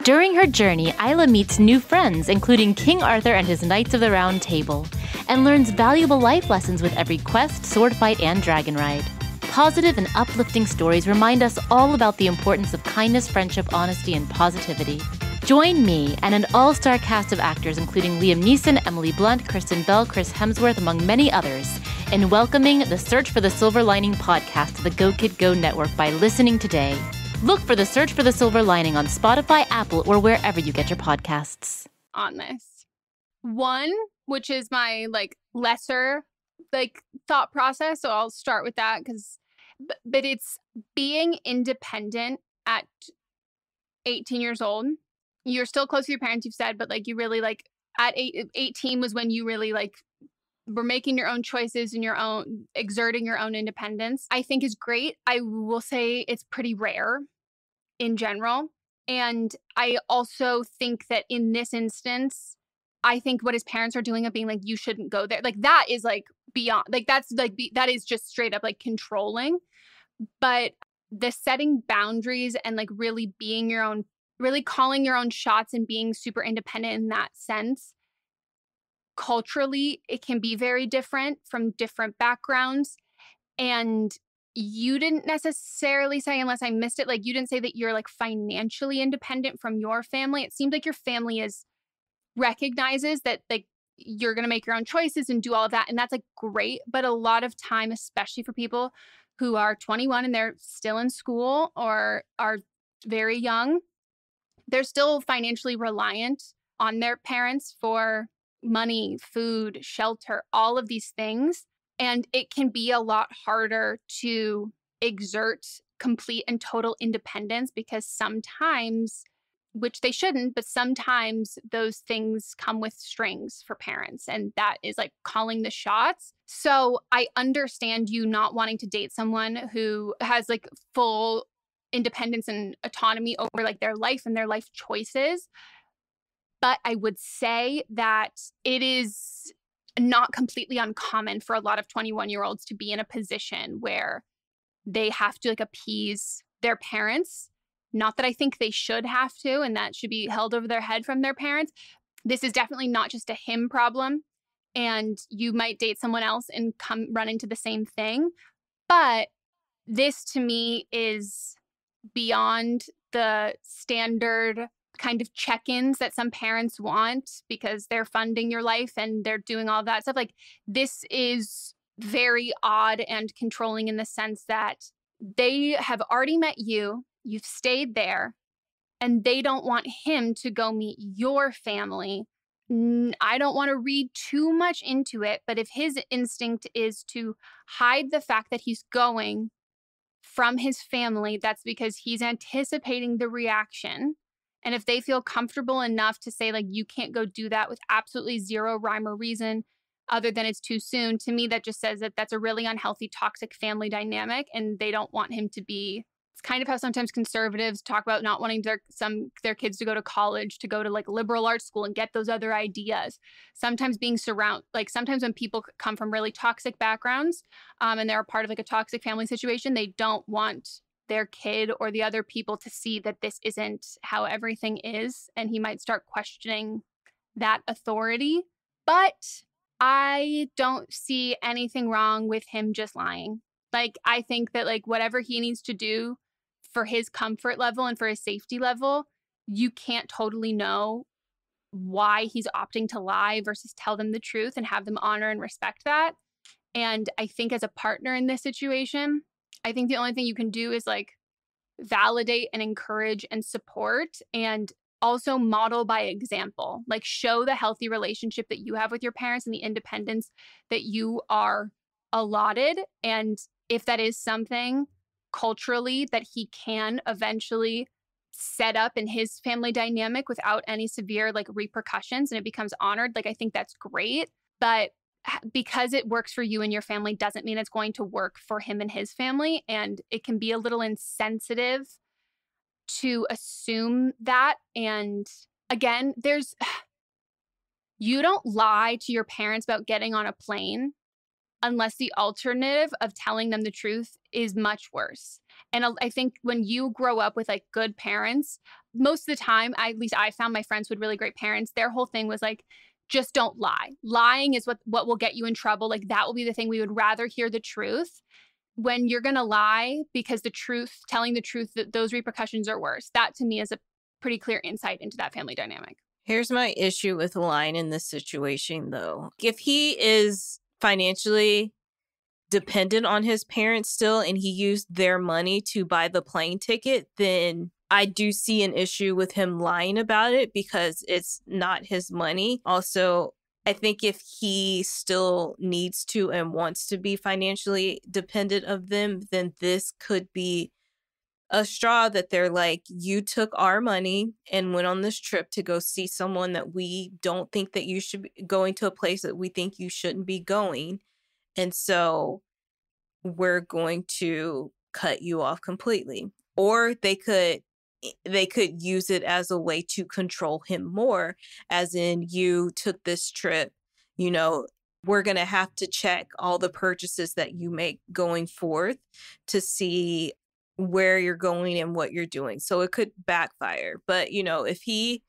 During her journey, Isla meets new friends, including King Arthur and his Knights of the Round Table, and learns valuable life lessons with every quest, sword fight, and dragon ride. Positive and uplifting stories remind us all about the importance of kindness, friendship, honesty, and positivity. Join me and an all-star cast of actors including Liam Neeson, Emily Blunt, Kristen Bell, Chris Hemsworth, among many others, in welcoming the Search for the Silver Lining podcast to the Go Kid Go network by listening today. Look for the Search for the Silver Lining on Spotify, Apple, or wherever you get your podcasts. On this. One, which is my lesser thought process. So I'll start with that but it's being independent at 18 years old. You're still close to your parents, you've said, but you really at 18 was when you really were making your own choices and exerting your own independence, I think is great. I will say it's pretty rare in general. And I also think that in this instance, I think what his parents are doing of being you shouldn't go there. That is beyond, that is just straight up controlling. But the setting boundaries and really being your own, really calling your own shots and being super independent in that sense, culturally, it can be very different from different backgrounds. And you didn't necessarily say, unless I missed it, you didn't say that you're financially independent from your family. It seems like your family recognizes that you're going to make your own choices and do all of that. And that's great. But a lot of time, especially for people who are 21 and they're still in school or are very young, they're still financially reliant on their parents for money, food, shelter, all of these things. And it can be a lot harder to exert complete and total independence because sometimes, which they shouldn't, but sometimes those things come with strings for parents. And that is calling the shots. So I understand you not wanting to date someone who has full independence and autonomy over their life and their life choices. But I would say that it is not completely uncommon for a lot of 21-year-olds to be in a position where they have to appease their parents. Not that I think they should have to, and that should be held over their head from their parents. This is definitely not just a him problem. And you might date someone else and run into the same thing. But this to me is beyond the standard kind of check-ins that some parents want because they're funding your life and they're doing all that stuff. This is very odd and controlling in the sense that they have already met you, you've stayed there, and they don't want him to go meet your family. I don't want to read too much into it, but if his instinct is to hide the fact that he's going from his family, that's because he's anticipating the reaction. And if they feel comfortable enough to say, you can't go do that with absolutely zero rhyme or reason other than it's too soon, to me, that just says that that's a really unhealthy, toxic family dynamic. And they don't want him to be. It's kind of how sometimes conservatives talk about not wanting their kids to go to college, to go to liberal arts school and get those other ideas. Sometimes being sometimes when people come from really toxic backgrounds and they're a part of a toxic family situation, they don't want their kid or the other people to see that this isn't how everything is. And he might start questioning that authority. But I don't see anything wrong with him just lying. I think that whatever he needs to do for his comfort level and for his safety level, you can't totally know why he's opting to lie versus tell them the truth and have them honor and respect that. And I think as a partner in this situation, I think the only thing you can do is validate and encourage and support and also model by example. Show the healthy relationship that you have with your parents and the independence that you are allotted. And if that is something culturally that he can eventually set up in his family dynamic without any severe repercussions and it becomes honored, I think that's great. But because it works for you and your family doesn't mean it's going to work for him and his family. And it can be a little insensitive to assume that. And again, you don't lie to your parents about getting on a plane unless the alternative of telling them the truth is much worse. And I think when you grow up with good parents, most of the time, at least I found my friends with really great parents, their whole thing was just don't lie. Lying is what will get you in trouble. That will be the thing. We would rather hear the truth. When you're going to lie because telling the truth, those repercussions are worse. That to me as a pretty clear insight into that family dynamic. Here's my issue with Line in this situation, though. If he is financially dependent on his parents still and he used their money to buy the plane ticket, then I do see an issue with him lying about it because it's not his money. Also, I think if he still needs to and wants to be financially dependent of them, then this could be a straw that they're like, you took our money and went on this trip to go see someone that we don't think that you should be going to, a place that we think you shouldn't be going. And so we're going to cut you off completely. Or they could use it as a way to control him more, as in, you took this trip, you know, we're going to have to check all the purchases that you make going forth to see where you're going and what you're doing. So it could backfire. But, you know, if he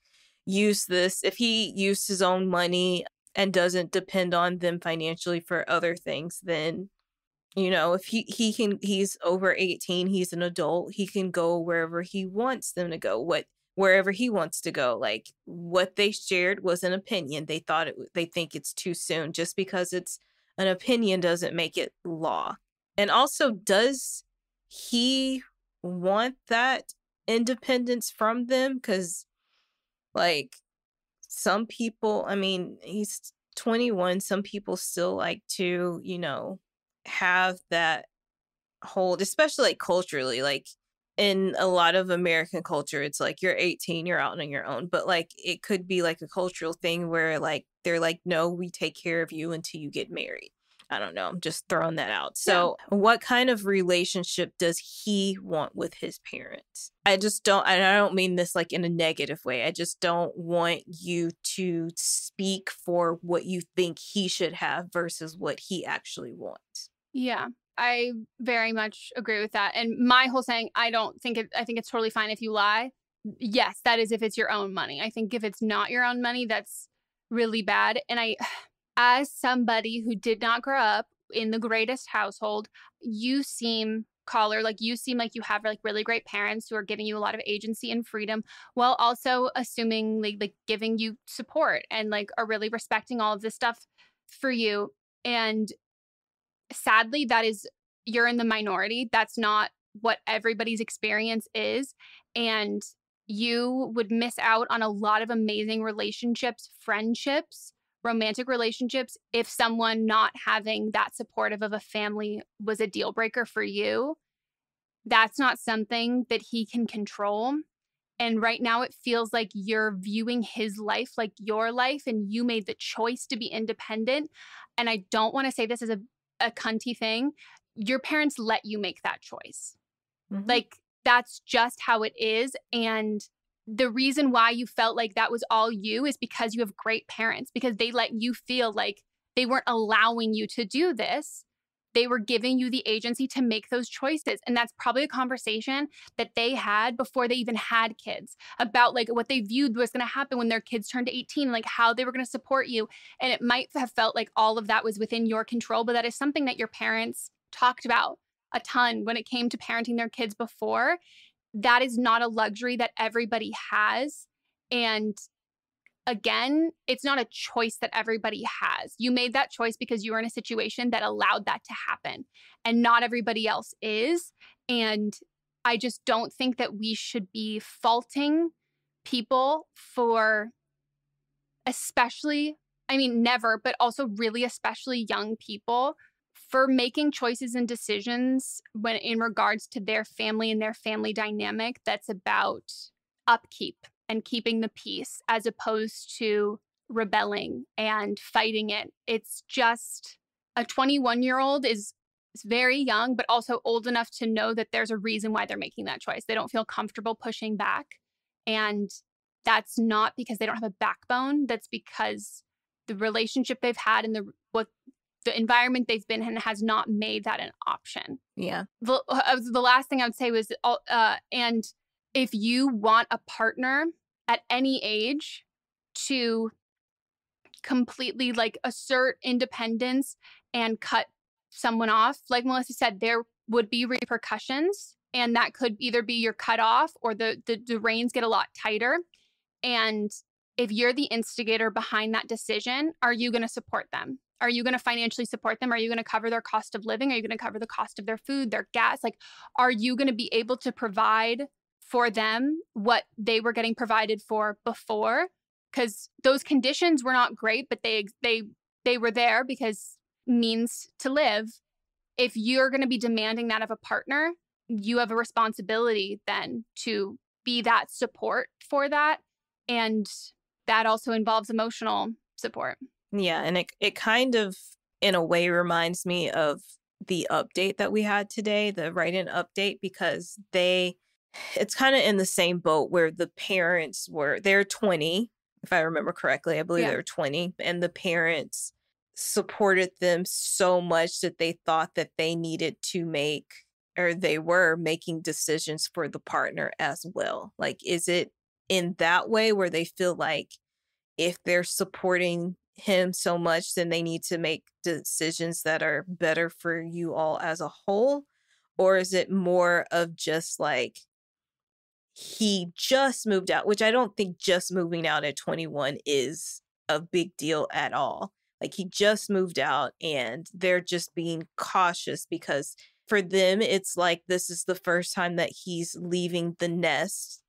used his own money and doesn't depend on them financially for other things, then, you know, if he's over 18, he's an adult, he can go wherever he wants them to go, wherever he wants to go. Like, what they shared was an opinion. They think it's too soon. Just because it's an opinion doesn't make it law. And also, does he want that independence from them? Because, like, some people, I mean, he's 21. Some people still like to, you know, have that hold, especially like culturally. Like, in a lot of American culture, it's like, you're 18, you're out on your own. But like, it could be like a cultural thing where like they're like, no, we take care of you until you get married. I don't know. I'm just throwing that out. So what kind of relationship does he want with his parents? I don't mean this like in a negative way. I just don't want you to speak for what you think he should have versus what he actually wants. Yeah, I very much agree with that. And my whole saying, I think it's totally fine if you lie. Yes, that is if it's your own money. I think if it's not your own money, that's really bad. And as somebody who did not grow up in the greatest household, you seem like you have like really great parents who are giving you a lot of agency and freedom, while also assuming like giving you support and like are really respecting all of this stuff for you. And sadly, you're in the minority. That's not what everybody's experience is. And you would miss out on a lot of amazing relationships, friendships, romantic relationships, if someone not having that supportive of a family was a deal breaker for you. That's not something that he can control. And right now it feels like you're viewing his life like your life, and you made the choice to be independent. And I don't want to say this as a cunty thing. Your parents let you make that choice. Mm-hmm. Like, that's just how it is. And the reason why you felt like that was all you is because you have great parents, because they let you feel like they weren't allowing you to do this. They were giving you the agency to make those choices. And that's probably a conversation that they had before they even had kids, about like what they viewed was going to happen when their kids turned 18, like how they were going to support you. And it might have felt like all of that was within your control, but that is something that your parents talked about a ton when it came to parenting their kids before. That is not a luxury that everybody has. And again, it's not a choice that everybody has. You made that choice because you were in a situation that allowed that to happen, and not everybody else is. And I just don't think that we should be faulting people for, never, but also really especially young people, for making choices and decisions when in regards to their family and their family dynamic that's about upkeep and keeping the peace, as opposed to rebelling and fighting it. It's just, a 21-year-old is very young, but also old enough to know that there's a reason why they're making that choice. They don't feel comfortable pushing back. And that's not because they don't have a backbone. That's because the relationship they've had and the environment they've been in has not made that an option. Yeah. The last thing I would say was, and if you want a partner at any age to completely like assert independence and cut someone off, like Melissa said, there would be repercussions. And that could either be you're cut off or the reins get a lot tighter. And if you're the instigator behind that decision, are you going to support them? Are you going to financially support them? Are you going to cover their cost of living? Are you going to cover the cost of their food, their gas? Like, are you going to be able to provide for them what they were getting provided for before? Because those conditions were not great, but they were there because means to live. If you're going to be demanding that of a partner, you have a responsibility then to be that support for that. And that also involves emotional support. Yeah. And it kind of, in a way, reminds me of the update that we had today, the write-in update, because it's kind of in the same boat where the parents they're 20, if I remember correctly. I believe they were 20. And the parents supported them so much that they thought that they needed to they were making decisions for the partner as well. Like, is it in that way where they feel like if they're supporting him so much, then they need to make decisions that are better for you all as a whole? Or is it more of just like, he just moved out, which I don't think just moving out at 21 is a big deal at all. Like, he just moved out and they're just being cautious because for them, it's like this is the first time that he's leaving the nest,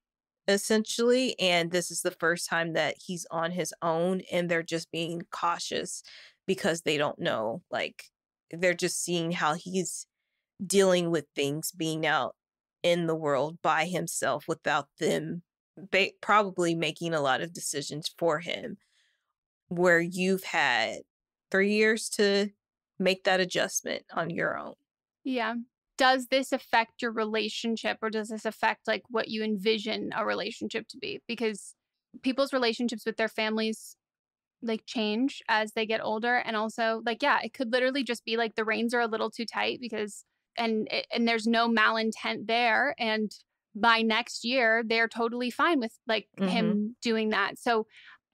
essentially. And this is the first time that he's on his own, and they're just being cautious because they don't know. Like, they're just seeing how he's dealing with things, being out in the world by himself without them probably making a lot of decisions for him, where you've had 3 years to make that adjustment on your own. Yeah. Does this affect your relationship, or does this affect like what you envision a relationship to be? Because people's relationships with their families like change as they get older. And also like, yeah, it could literally just be like the reins are a little too tight because, and there's no malintent there. And by next year, they're totally fine with like him doing that. So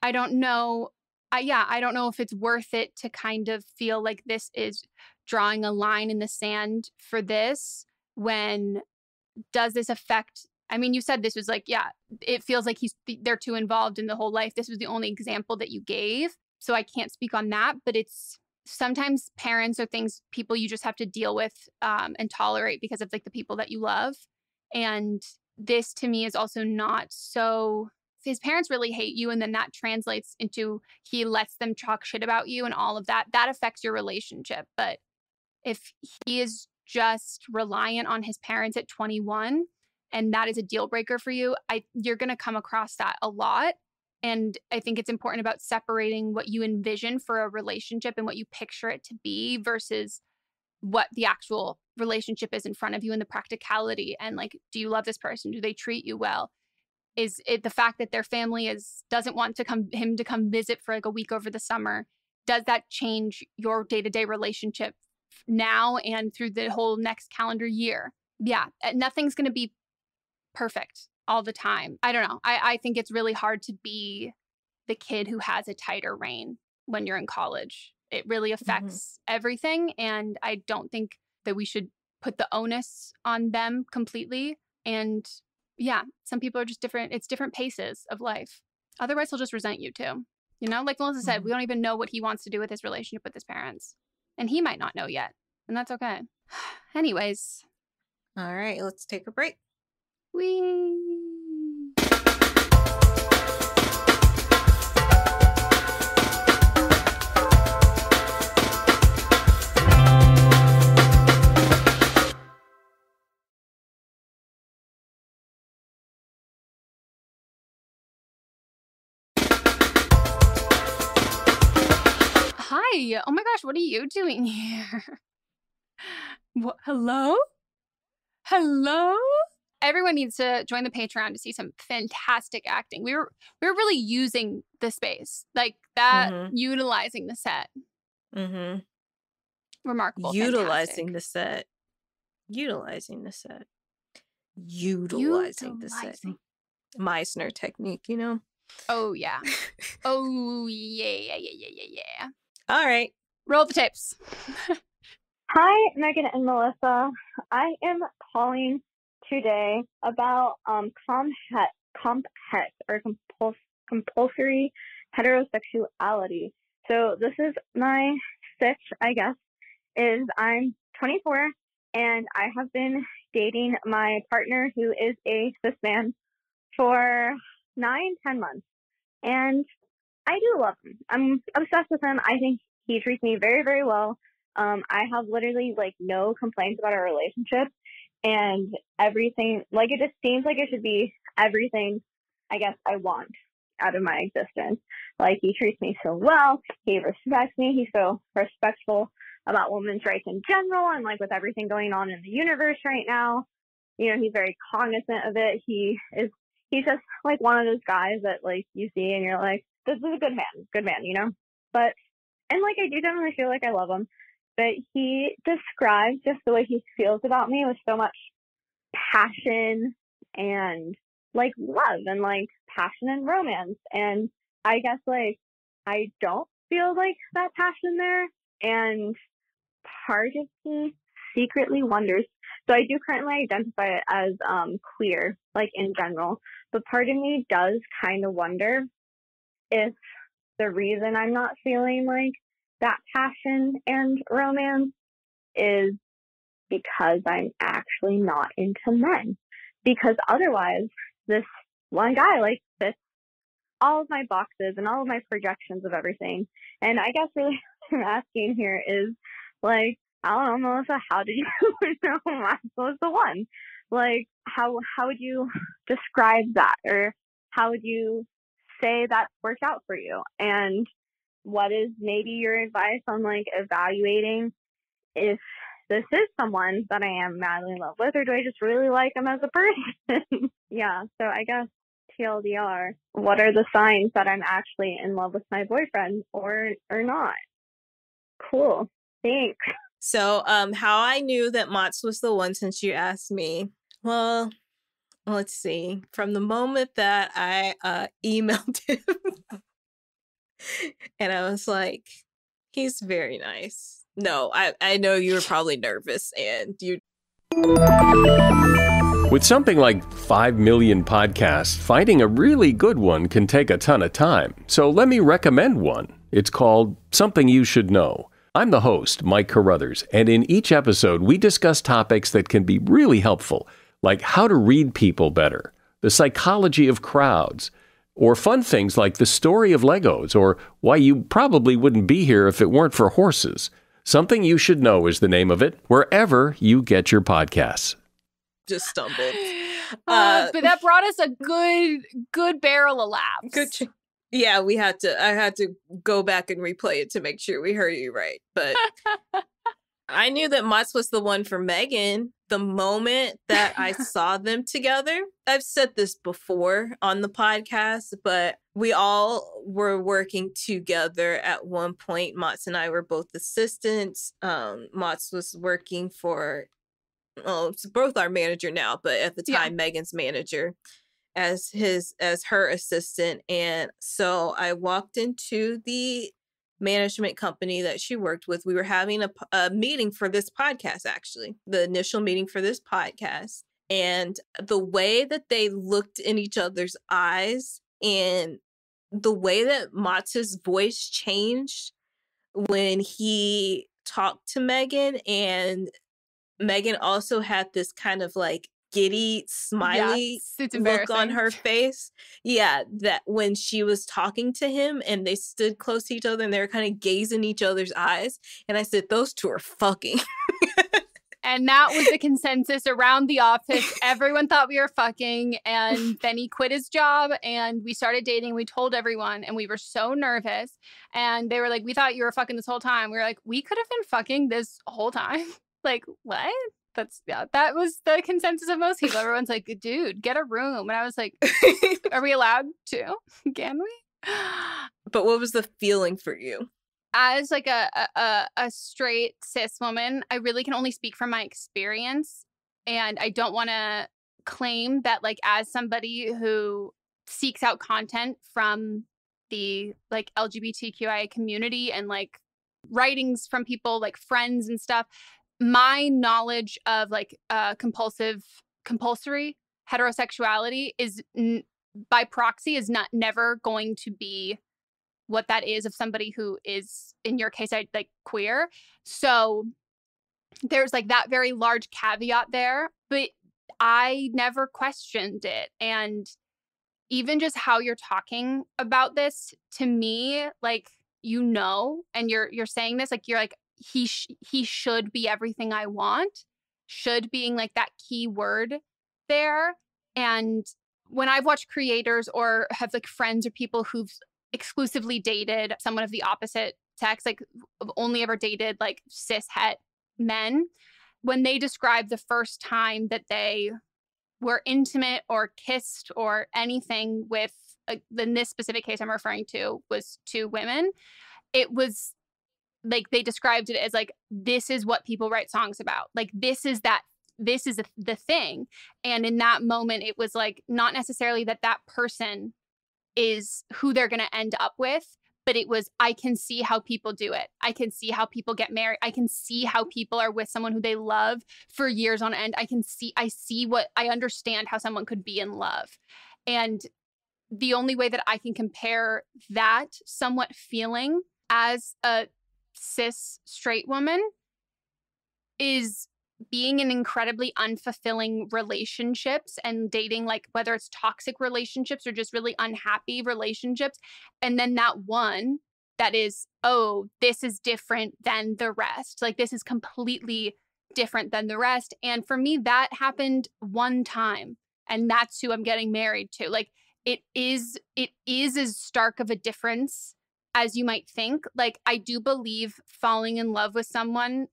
I don't know. I don't know if it's worth it to kind of feel like this is drawing a line in the sand for this. When does this affect? I mean, you said this was like, yeah, it feels like they're too involved in the whole life. This was the only example that you gave. So I can't speak on that, but it's sometimes parents are people you just have to deal with and tolerate because of like the people that you love. And this to me is also not so. His parents really hate you, and then that translates into he lets them talk shit about you and all of that. That affects your relationship. But if he is just reliant on his parents at 21 and that is a deal breaker for you, you're going to come across that a lot. And I think it's important about separating what you envision for a relationship and what you picture it to be versus what the actual relationship is in front of you and the practicality. And like, do you love this person? Do they treat you well? Is it the fact that their family doesn't want him to come visit for like a week over the summer? Does that change your day-to-day relationship now and through the whole next calendar year? Yeah, nothing's going to be perfect all the time. I don't know. I think it's really hard to be the kid who has a tighter rein when you're in college. It really affects everything. And I don't think that we should put the onus on them completely. And yeah, some people are just different. It's different paces of life. Otherwise, he'll just resent you too. You know, like Melissa said, we don't even know what he wants to do with his relationship with his parents. And he might not know yet. And that's okay. Anyways. All right, let's take a break. Hi. Oh my gosh, what are you doing here? What? Hello? Hello? Everyone needs to join the Patreon to see some fantastic acting. We were really using the space like that, utilizing the set. Remarkable. Utilizing fantastic. the set. Meisner technique, you know? Oh, yeah. Oh, yeah. All right. Roll the tapes. Hi, Meghan and Melissa. I am calling today about compulsory heterosexuality. So this is my sitch, I guess, is I'm 24 and I have been dating my partner who is a cis man for 9-10 months. And I do love him. I'm obsessed with him. I think he treats me very, very well. I have literally like no complaints about our relationship, and everything, like, it just seems like it should be everything I guess I want out of my existence. Like, he treats me so well. He respects me. He's so respectful about women's rights in general, and like with everything going on in the universe right now, you know, he's very cognizant of it. He's just like one of those guys that like you see and you're like, this is a good man, you know? But, and like, I do definitely feel like I love him, but he describes just the way he feels about me with so much passion and like love and like passion and romance. And I guess like, I don't feel like that passion there. And part of me secretly wonders, so I do currently identify it as queer, like in general, but part of me does kind of wonder if the reason I'm not feeling like that passion and romance is because I'm actually not into men. Because otherwise, this one guy like fits all of my boxes and all of my projections of everything. And I guess really what I'm asking here is, like, I don't know, Melissa, how did you know Max was the one? Like, how would you describe that? Or how would you say that worked out for you? And what is maybe your advice on like evaluating if this is someone that I am madly in love with, or do I just really like him as a person? Yeah, so I guess TLDR, what are the signs that I'm actually in love with my boyfriend or not? Cool, thanks. So how I knew that Mats was the one, since you asked me, well, let's see. From the moment that I emailed him and I was like, he's very nice. No, I know you were probably nervous and you. With something like 5 million podcasts, finding a really good one can take a ton of time. So let me recommend one. It's called Something You Should Know. I'm the host, Mike Carruthers, and in each episode, we discuss topics that can be really helpful, like how to read people better, the psychology of crowds, or fun things like the story of Legos, or why you probably wouldn't be here if it weren't for horses. Something You Should Know is the name of it, wherever you get your podcasts. Just stumbled. But that brought us a good barrel of laughs. Yeah, I had to go back and replay it to make sure we heard you right. But I knew that Mats was the one for Meghan the moment that I saw them together. I've said this before on the podcast, but we all were working together at one point. Mats and I were both assistants. Mats was working for, it's both our manager now, but at the time, Meghan's manager, as her assistant. And so I walked into the management company that she worked with. We were having a meeting for this podcast, actually, the initial meeting for this podcast. And the way that they looked in each other's eyes and the way that Mats's voice changed when he talked to Meghan, and Meghan also had this kind of like giddy, smiley look on her face. Yeah, that when she was talking to him and they stood close to each other and they were kind of gazing each other's eyes. And I said, those two are fucking. And that was the consensus around the office. Everyone thought we were fucking. And then he quit his job and we started dating. We told everyone and we were so nervous. And they were like, we thought you were fucking this whole time. We were like, we could have been fucking this whole time. Like, what? That was the consensus of most people. Everyone's like, dude, get a room. And I was like, are we allowed to? Can we? But what was the feeling for you? As like a straight cis woman, I really can only speak from my experience. And I don't want to claim that, like, as somebody who seeks out content from the like LGBTQIA community and like writings from people like friends and stuff, my knowledge of like compulsive compulsory heterosexuality is by proxy is never going to be what that is of somebody who is, in your case, like queer. So there's like that very large caveat there, but I never questioned it. And even just how you're talking about this to me, like, and you're saying this, like, you're like, he should be everything I want, should being like that key word there. And when I've watched creators or have like friends or people who've exclusively dated someone of the opposite sex, like only ever dated like cis het men, when they describe the first time that they were intimate or kissed or anything with, in this specific case I'm referring to was two women, it was like they described it as like, this is what people write songs about. Like, this is the thing. And in that moment, it was like, not necessarily that person is who they're going to end up with, but it was, I can see how people do it. I can see how people get married. I can see how people are with someone who they love for years on end. I understand how someone could be in love. And the only way that I can compare that somewhat feeling as a cis straight woman is being in incredibly unfulfilling relationships and dating, like whether it's toxic relationships or just really unhappy relationships. And then that one that is, oh, this is different than the rest. Like, this is completely different than the rest. And for me, that happened one time. And that's who I'm getting married to. Like, it is as stark of a difference as you might think. Like, I do believe falling in love with someone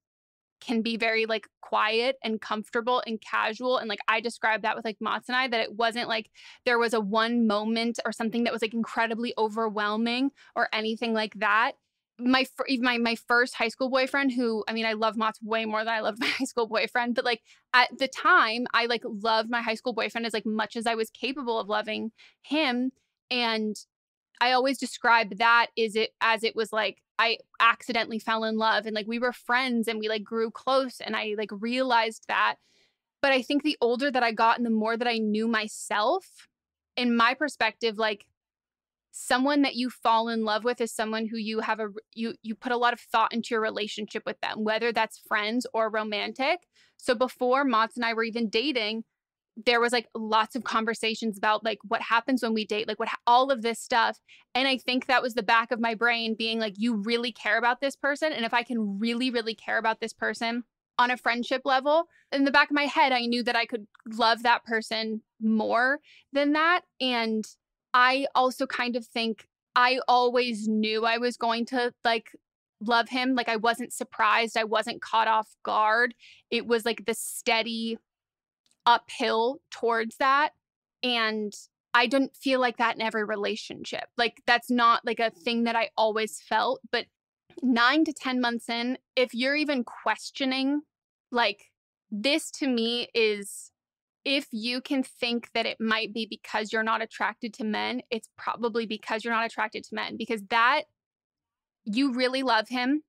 can be very like quiet and comfortable and casual. And like, I described that with like Mats and I, that it wasn't like there was a one moment or something that was like incredibly overwhelming or anything like that. My first high school boyfriend, who, I mean, I love Mats way more than I loved my high school boyfriend, but like at the time I like loved my high school boyfriend as like much as I was capable of loving him. And I always describe that as it was like, I accidentally fell in love and like we were friends and we like grew close and I like realized that. But I think the older that I got and the more that I knew myself, in my perspective, like someone that you fall in love with is someone who you have you put a lot of thought into your relationship with them, whether that's friends or romantic. So before Mats and I were even dating, there was like lots of conversations about like what happens when we date, like all of this stuff. And I think that was the back of my brain being like, you really care about this person. And if I can really, really care about this person on a friendship level, in the back of my head, I knew that I could love that person more than that. And I also kind of think I always knew I was going to like love him. Like, I wasn't surprised. I wasn't caught off guard. It was like the steady uphill towards that. And I didn't feel like that in every relationship. Like, that's not like a thing that I always felt. But 9 to 10 months in, if you're even questioning, like, this to me is, if you can think that it might be because you're not attracted to men, it's probably because you're not attracted to men, because that you really love him.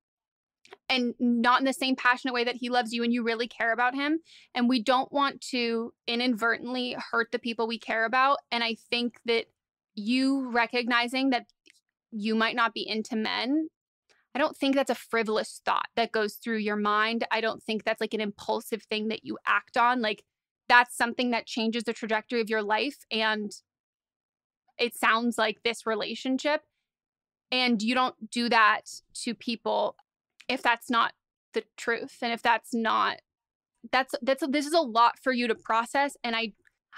And not in the same passionate way that he loves you, and you really care about him. And we don't want to inadvertently hurt the people we care about. And I think that you recognizing that you might not be into men, I don't think that's a frivolous thought that goes through your mind. I don't think that's like an impulsive thing that you act on. Like, that's something that changes the trajectory of your life. And it sounds like this relationship. And you don't do that to people if that's not the truth. And if that's not, this is a lot for you to process. And I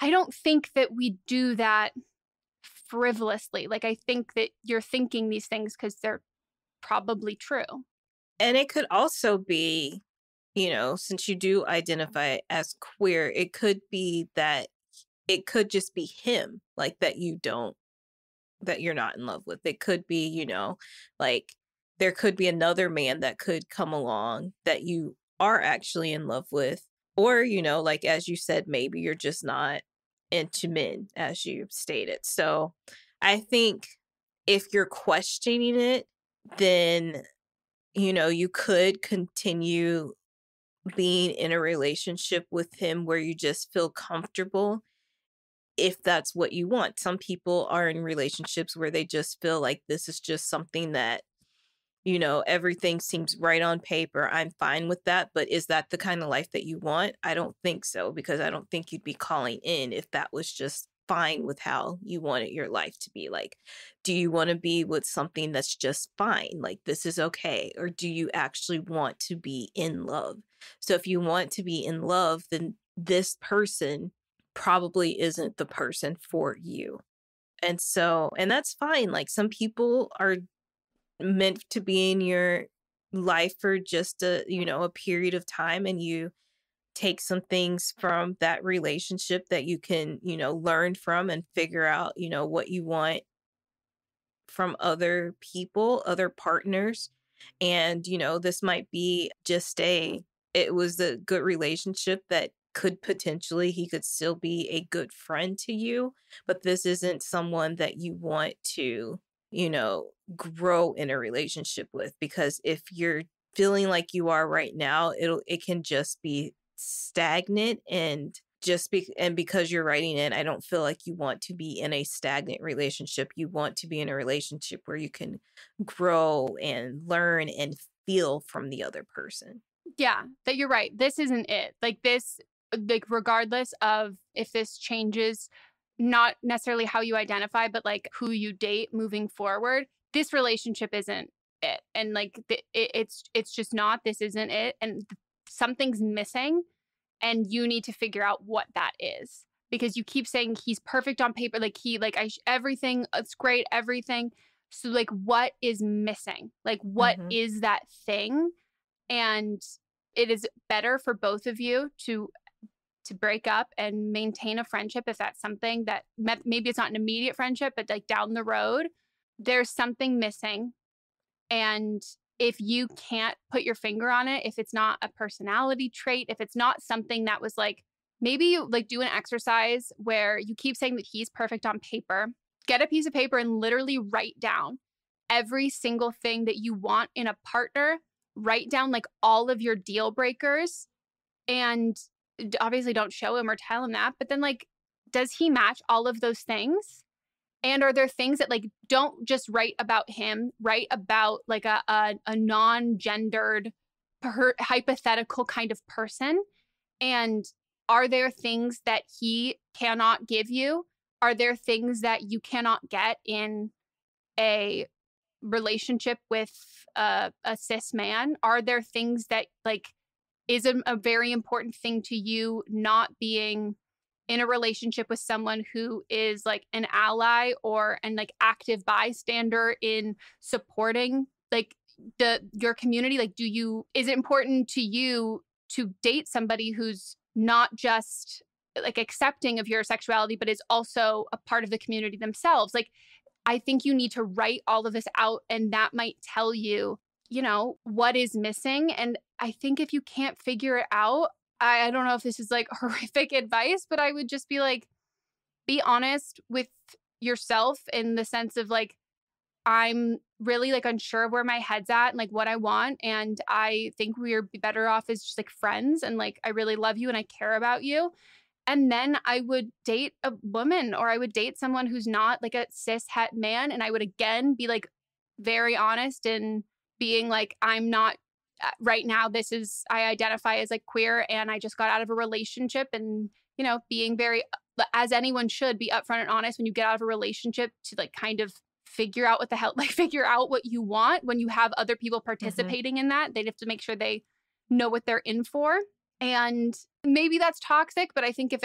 don't think that we do that frivolously. Like, I think that you're thinking these things because they're probably true. And it could also be, you know, since you do identify as queer, it could be that it could just be him, like, that you're not in love with. It could be, you know, like, there could be another man that could come along that you are actually in love with. Or, you know, like, as you said, maybe you're just not into men, as you stated. So I think if you're questioning it, then, you know, you could continue being in a relationship with him where you just feel comfortable if that's what you want. Some people are in relationships where they just feel like this is just something that, you know, everything seems right on paper. I'm fine with that. But is that the kind of life that you want? I don't think so, because I don't think you'd be calling in if that was just fine with how you wanted your life to be. Like, do you want to be with something that's just fine? Like, this is okay. Or do you actually want to be in love? So if you want to be in love, then this person probably isn't the person for you. And that's fine. Like, some people are meant to be in your life for just a period of time, and you take some things from that relationship that you can learn from and figure out what you want from other people, other partners. And this might be just it was a good relationship that could potentially, he could still be a good friend to you, but this isn't someone that you want to grow in a relationship with. Because if you're feeling like you are right now, it can just be stagnant. And because you're writing in, I don't feel like you want to be in a stagnant relationship. You want to be in a relationship where you can grow and learn and feel from the other person. Yeah, that you're right. This isn't it. Like regardless of if this changes, not necessarily how you identify, but like who you date moving forward, this relationship isn't it. And like it's just not, this isn't it. And something's missing, and you need to figure out what that is, because you keep saying he's perfect on paper. Like everything, it's great, everything. So like, what is missing? Like, what is that thing? And it is better for both of you to break up and maintain a friendship if that's something that maybe it's not an immediate friendship, but like down the road, there's something missing. And if you can't put your finger on it, if it's not a personality trait, if it's not something that was like, maybe you like do an exercise where you keep saying that he's perfect on paper, get a piece of paper and literally write down every single thing that you want in a partner. Write down like all of your deal breakers, and obviously don't show him or tell him that, but then like, does he match all of those things? And are there things that like, don't just write about him, write about like a non-gendered hypothetical kind of person? And are there things that he cannot give you? Are there things that you cannot get in a relationship with a cis man? Are there things that like is a very important thing to you, not being in a relationship with someone who is like an ally or an like active bystander in supporting like your community? Like, is it important to you to date somebody who's not just like accepting of your sexuality, but is also a part of the community themselves? Like, I think you need to write all of this out, and that might tell you, what is missing. And I think if you can't figure it out, I don't know if this is like horrific advice, but I would just be like, be honest with yourself in the sense of like, I'm really like unsure of where my head's at and like what I want. And I think we're better off as just like friends. And like, I really love you and I care about you. And then I would date a woman, or I would date someone who's not like a cis het man. And I would again be like very honest and being like, I'm not right now. I identify as like queer, and I just got out of a relationship, and, being very, as anyone should, be upfront and honest when you get out of a relationship to like kind of figure out what the hell, like figure out what you want. When you have other people participating in that, they'd have to make sure they know what they're in for. And maybe that's toxic, but I think if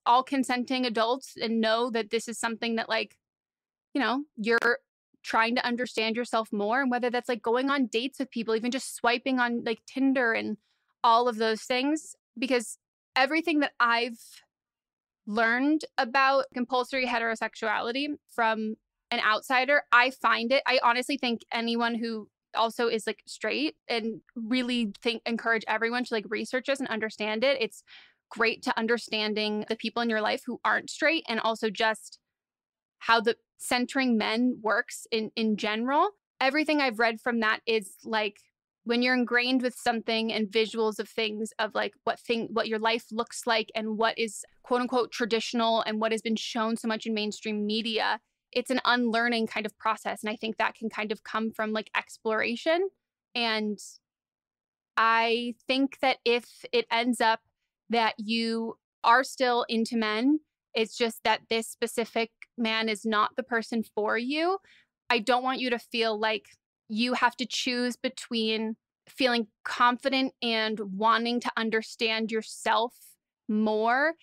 all consenting adults and know that this is something that like, you're trying to understand yourself more, and whether that's like going on dates with people, even just swiping on like Tinder and all of those things, because everything that I've learned about compulsory heterosexuality from an outsider, I honestly think anyone who also is like straight, and really encourage everyone to like research this and understand it. It's great to understanding the people in your life who aren't straight, and also just how the centering men works in general. Everything I've read from that is like when you're ingrained with something and visuals of things of like what your life looks like and what is quote unquote traditional and what has been shown so much in mainstream media, it's an unlearning kind of process. And I think that can kind of come from like exploration. And I think that if it ends up that you are still into men, it's just that this specific man is not the person for you, I don't want you to feel like you have to choose between feeling confident and wanting to understand yourself more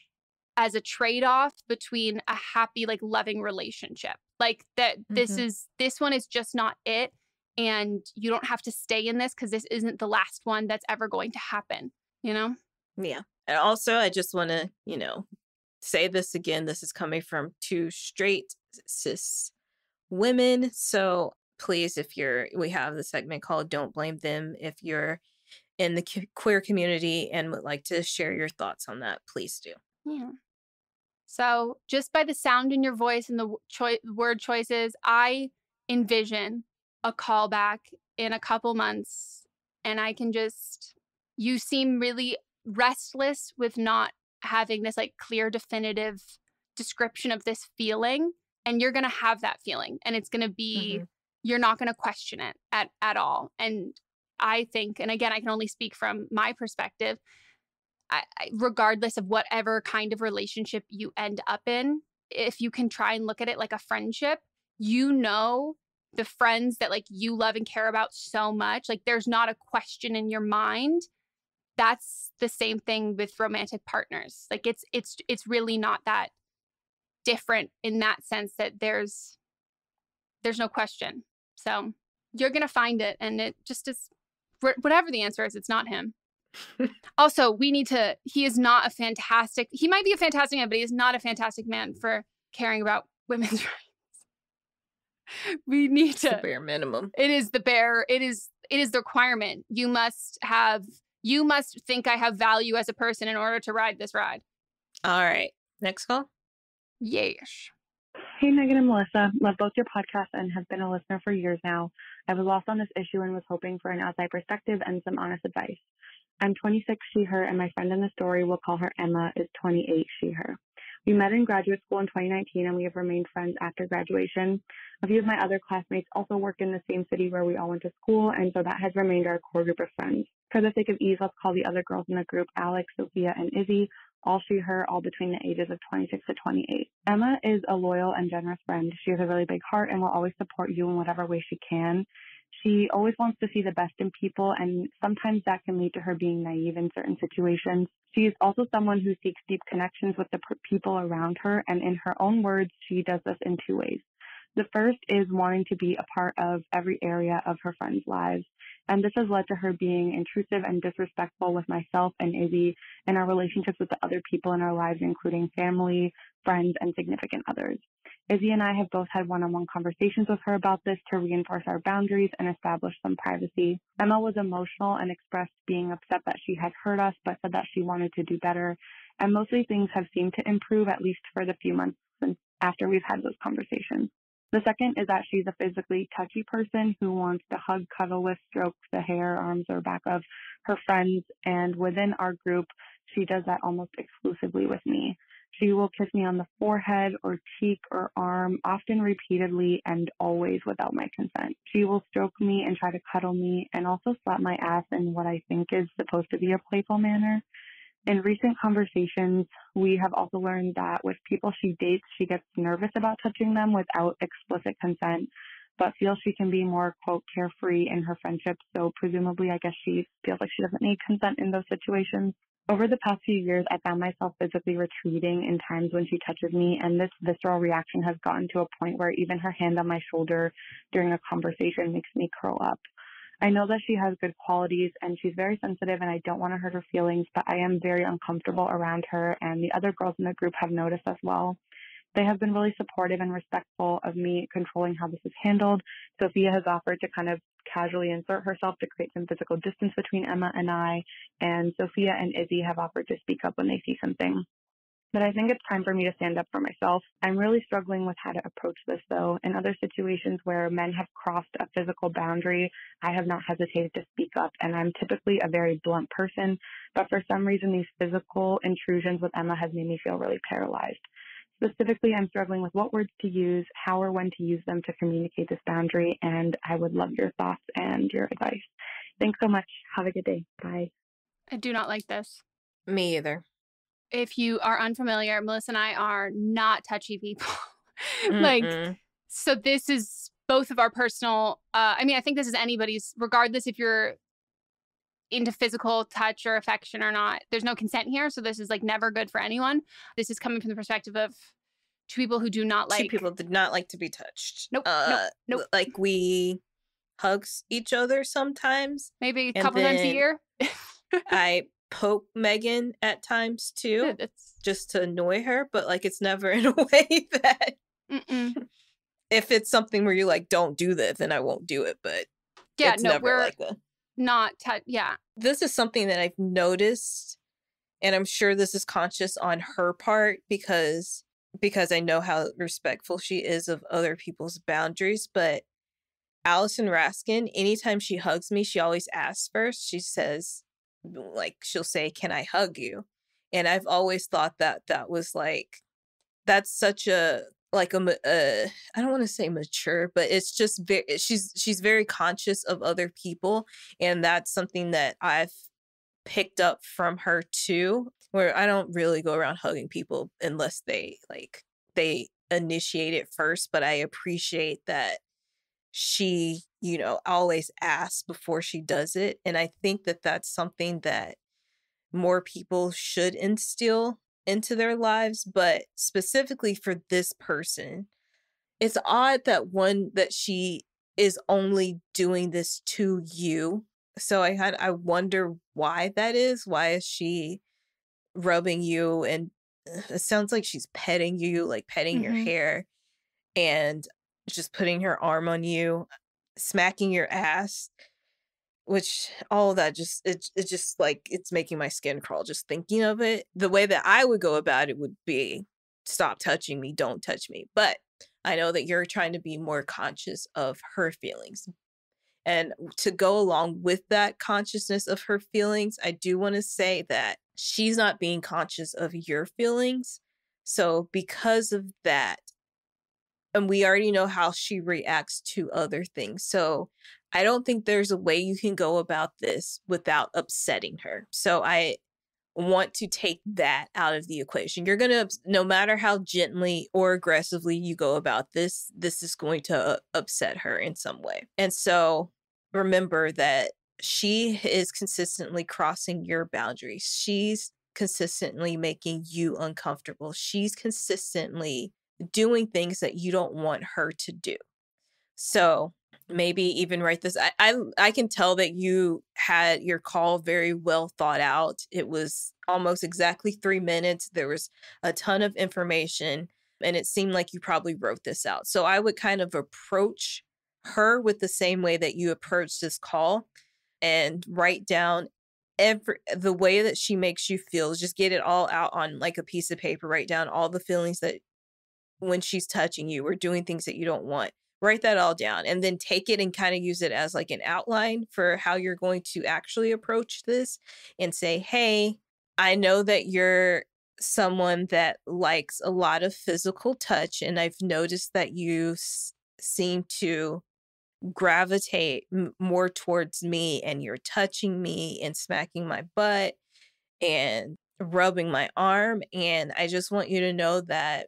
as a trade-off between a happy, like loving relationship. Like that this one is just not it. And you don't have to stay in this because this isn't the last one that's ever going to happen, you know? Yeah. And also, I just want to, say this again. This is coming from two straight cis women. So please, we have the segment called Don't Blame Them. If you're in the queer community and would like to share your thoughts on that, please do. Yeah. So just by the sound in your voice and the word choices, I envision a callback in a couple months, and you seem really restless with not having this like clear, definitive description of this feeling, and you're going to have that feeling, and it's going to be, you're not going to question it at all. And I think, and again, I can only speak from my perspective, regardless of whatever kind of relationship you end up in, if you can try and look at it like a friendship, the friends that like you love and care about so much, like there's not a question in your mind. That's the same thing with romantic partners. Like it's really not that different in that sense that there's no question. So you're going to find it, and it just is, whatever the answer is, it's not him. Also, he is not a fantastic, he might be a fantastic man, but he is not a fantastic man for caring about women's rights. We need it's the bare minimum. It is the requirement. You must think I have value as a person in order to ride this ride. All right. Next call. Yes. Hey, Meghan and Melisa. Love both your podcasts and have been a listener for years now. I was lost on this issue and was hoping for an outside perspective and some honest advice. I'm 26, she, her, and my friend in the story, we'll call her Emma, is 28, she, her. We met in graduate school in 2019, and we have remained friends after graduation. A few of my other classmates also work in the same city where we all went to school, and so that has remained our core group of friends. For the sake of ease, let's call the other girls in the group Alex, Sophia, and Izzy, all she, her, all between the ages of 26 to 28. Emma is a loyal and generous friend. She has a really big heart and will always support you in whatever way she can. She always wants to see the best in people, and sometimes that can lead to her being naive in certain situations. She is also someone who seeks deep connections with the people around her, and in her own words, she does this in two ways. The first is wanting to be a part of every area of her friends' lives, and this has led to her being intrusive and disrespectful with myself and Izzy and our relationships with the other people in our lives, including family, friends, and significant others. Izzy and I have both had one-on-one conversations with her about this to reinforce our boundaries and establish some privacy. Emma was emotional and expressed being upset that she had hurt us, but said that she wanted to do better. And mostly things have seemed to improve, at least for the few months since after we've had those conversations. The second is that she's a physically touchy person who wants to hug, cuddle with, stroke the hair, arms, or back of her friends. And within our group, she does that almost exclusively with me. She will kiss me on the forehead or cheek or arm, often repeatedly and always without my consent. She will stroke me and try to cuddle me and also slap my ass in what I think is supposed to be a playful manner. In recent conversations, we have also learned that with people she dates, she gets nervous about touching them without explicit consent, but feels she can be more, quote, carefree in her friendships. So presumably, I guess she feels like she doesn't need consent in those situations. Over the past few years, I found myself physically retreating in times when she touches me, and this visceral reaction has gotten to a point where even her hand on my shoulder during a conversation makes me curl up. I know that she has good qualities and she's very sensitive, and I don't want to hurt her feelings, but I am very uncomfortable around her, and the other girls in the group have noticed as well. They have been really supportive and respectful of me controlling how this is handled. Sophia has offered to kind of casually insert herself to create some physical distance between Emma and I, and Sophia and Izzy have offered to speak up when they see something. But I think it's time for me to stand up for myself. I'm really struggling with how to approach this, though. In other situations where men have crossed a physical boundary, I have not hesitated to speak up, and I'm typically a very blunt person. But for some reason, these physical intrusions with Emma has made me feel really paralyzed. Specifically, I'm struggling with what words to use, how or when to use them to communicate this boundary, and I would love your thoughts and your advice. Thanks so much. Have a good day. Bye. I do not like this. Me either. If you are unfamiliar, Melissa and I are not touchy people. So this is both of our personal, I think this is anybody's, regardless if you're into physical touch or affection or not. There's no consent here. So this is like never good for anyone. This is coming from the perspective of two people who do not like. Two people did not like to be touched. Nope. Nope. Like we hug each other sometimes. Maybe a couple times a year. I poke Meghan at times too, just to annoy her, but like it's never in a way that if it's something where you're like, don't do this, then I won't do it. But yeah, it's no, never we're like a not. Yeah, this is something that I've noticed, and I'm sure this is conscious on her part because I know how respectful she is of other people's boundaries. But Allison Raskin, anytime she hugs me, she always asks first. She says, like, she'll say, "Can I hug you?" And I've always thought that was like, that's such a like I don't want to say mature, but it's just she's very conscious of other people, and that's something that I've picked up from her too, where I don't really go around hugging people unless they initiate it first. But I appreciate that she, always asks before she does it. And I think that that's something that more people should instill into their lives. But specifically for this person, it's odd that she is only doing this to you. So I wonder why that is. Why is she rubbing you? And it sounds like she's petting you, like petting your hair, and just putting her arm on you, smacking your ass, which all of that it's just like, it's making my skin crawl just thinking of it. The way that I would go about it would be, stop touching me, don't touch me. But I know that you're trying to be more conscious of her feelings. And to go along with that consciousness of her feelings, I do want to say that she's not being conscious of your feelings. So because of that, and we already know how she reacts to other things. So I don't think there's a way you can go about this without upsetting her. So I want to take that out of the equation. You're going to, no matter how gently or aggressively you go about this is going to upset her in some way. And so remember that she is consistently crossing your boundaries. She's consistently making you uncomfortable. She's consistently doing things that you don't want her to do. So maybe even write this. I can tell that you had your call very well thought out. It was almost exactly 3 minutes. There was a ton of information, and it seemed like you probably wrote this out. So I would kind of approach her with the same way that you approached this call, and write down the way that she makes you feel. Just get it all out on like a piece of paper. Write down all the feelings that when she's touching you or doing things that you don't want. Write that all down, and then take it and kind of use it as like an outline for how you're going to actually approach this, and say, hey, I know that you're someone that likes a lot of physical touch, and I've noticed that you seem to gravitate more towards me, and you're touching me and smacking my butt and rubbing my arm. And I just want you to know that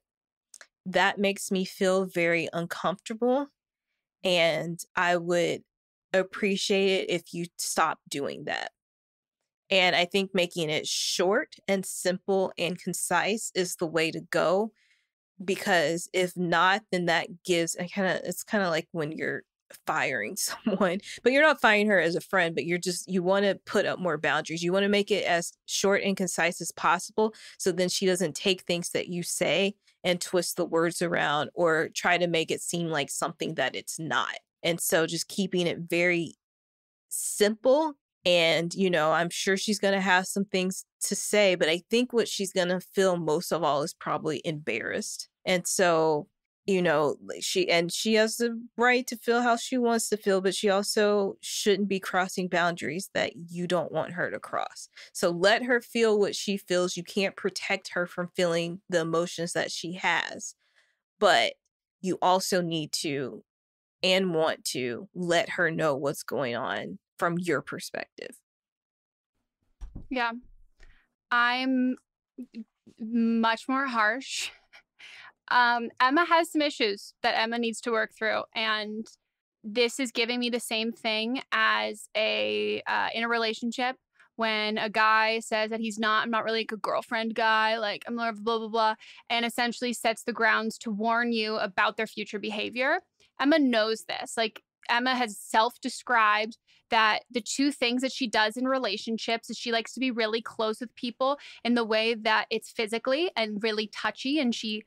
makes me feel very uncomfortable, and I would appreciate it if you stop doing that. And I think making it short and simple and concise is the way to go, because if not, then that gives it's kind of like when you're firing someone, but you're not firing her as a friend, but you want to put up more boundaries. You want to make it as short and concise as possible, so then she doesn't take things that you say and twist the words around or try to make it seem like something that it's not. And so just keeping it very simple And, you know, I'm sure she's going to have some things to say, but I think what she's going to feel most of all is probably embarrassed. And so, you know, she has the right to feel how she wants to feel, but she also shouldn't be crossing boundaries that you don't want her to cross. So let her feel what she feels. You can't protect her from feeling the emotions that she has, but you also need to and want to let her know what's going on from your perspective. Yeah. I'm much more harsh. Emma has some issues that Emma needs to work through, and this is giving me the same thing as in a relationship when a guy says that I'm not really a good girlfriend guy, like I'm more of blah, blah, blah, and essentially sets the grounds to warn you about their future behavior. Emma knows this. Like, Emma has self-described that the two things that she does in relationships is she likes to be really close with people in the way that it's physically and really touchy, and she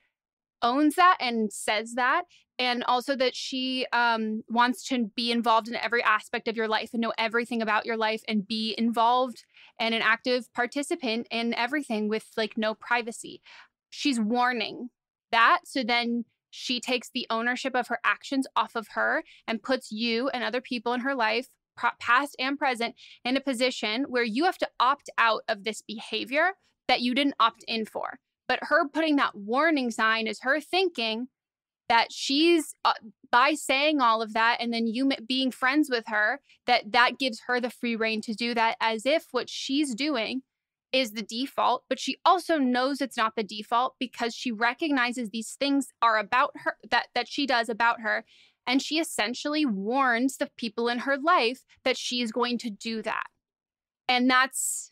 owns that and says that. And also that she wants to be involved in every aspect of your life and know everything about your life and be involved and an active participant in everything with like no privacy. She's warning that. So then she takes the ownership of her actions off of her and puts you and other people in her life, past and present, in a position where you have to opt out of this behavior that you didn't opt in for. But her putting that warning sign is her thinking that she's, by saying all of that and then you being friends with her, that gives her the free reign to do that, as if what she's doing is the default. But she also knows it's not the default because she recognizes these things are about her, that she does about her. And she essentially warns the people in her life that she is going to do that. And that's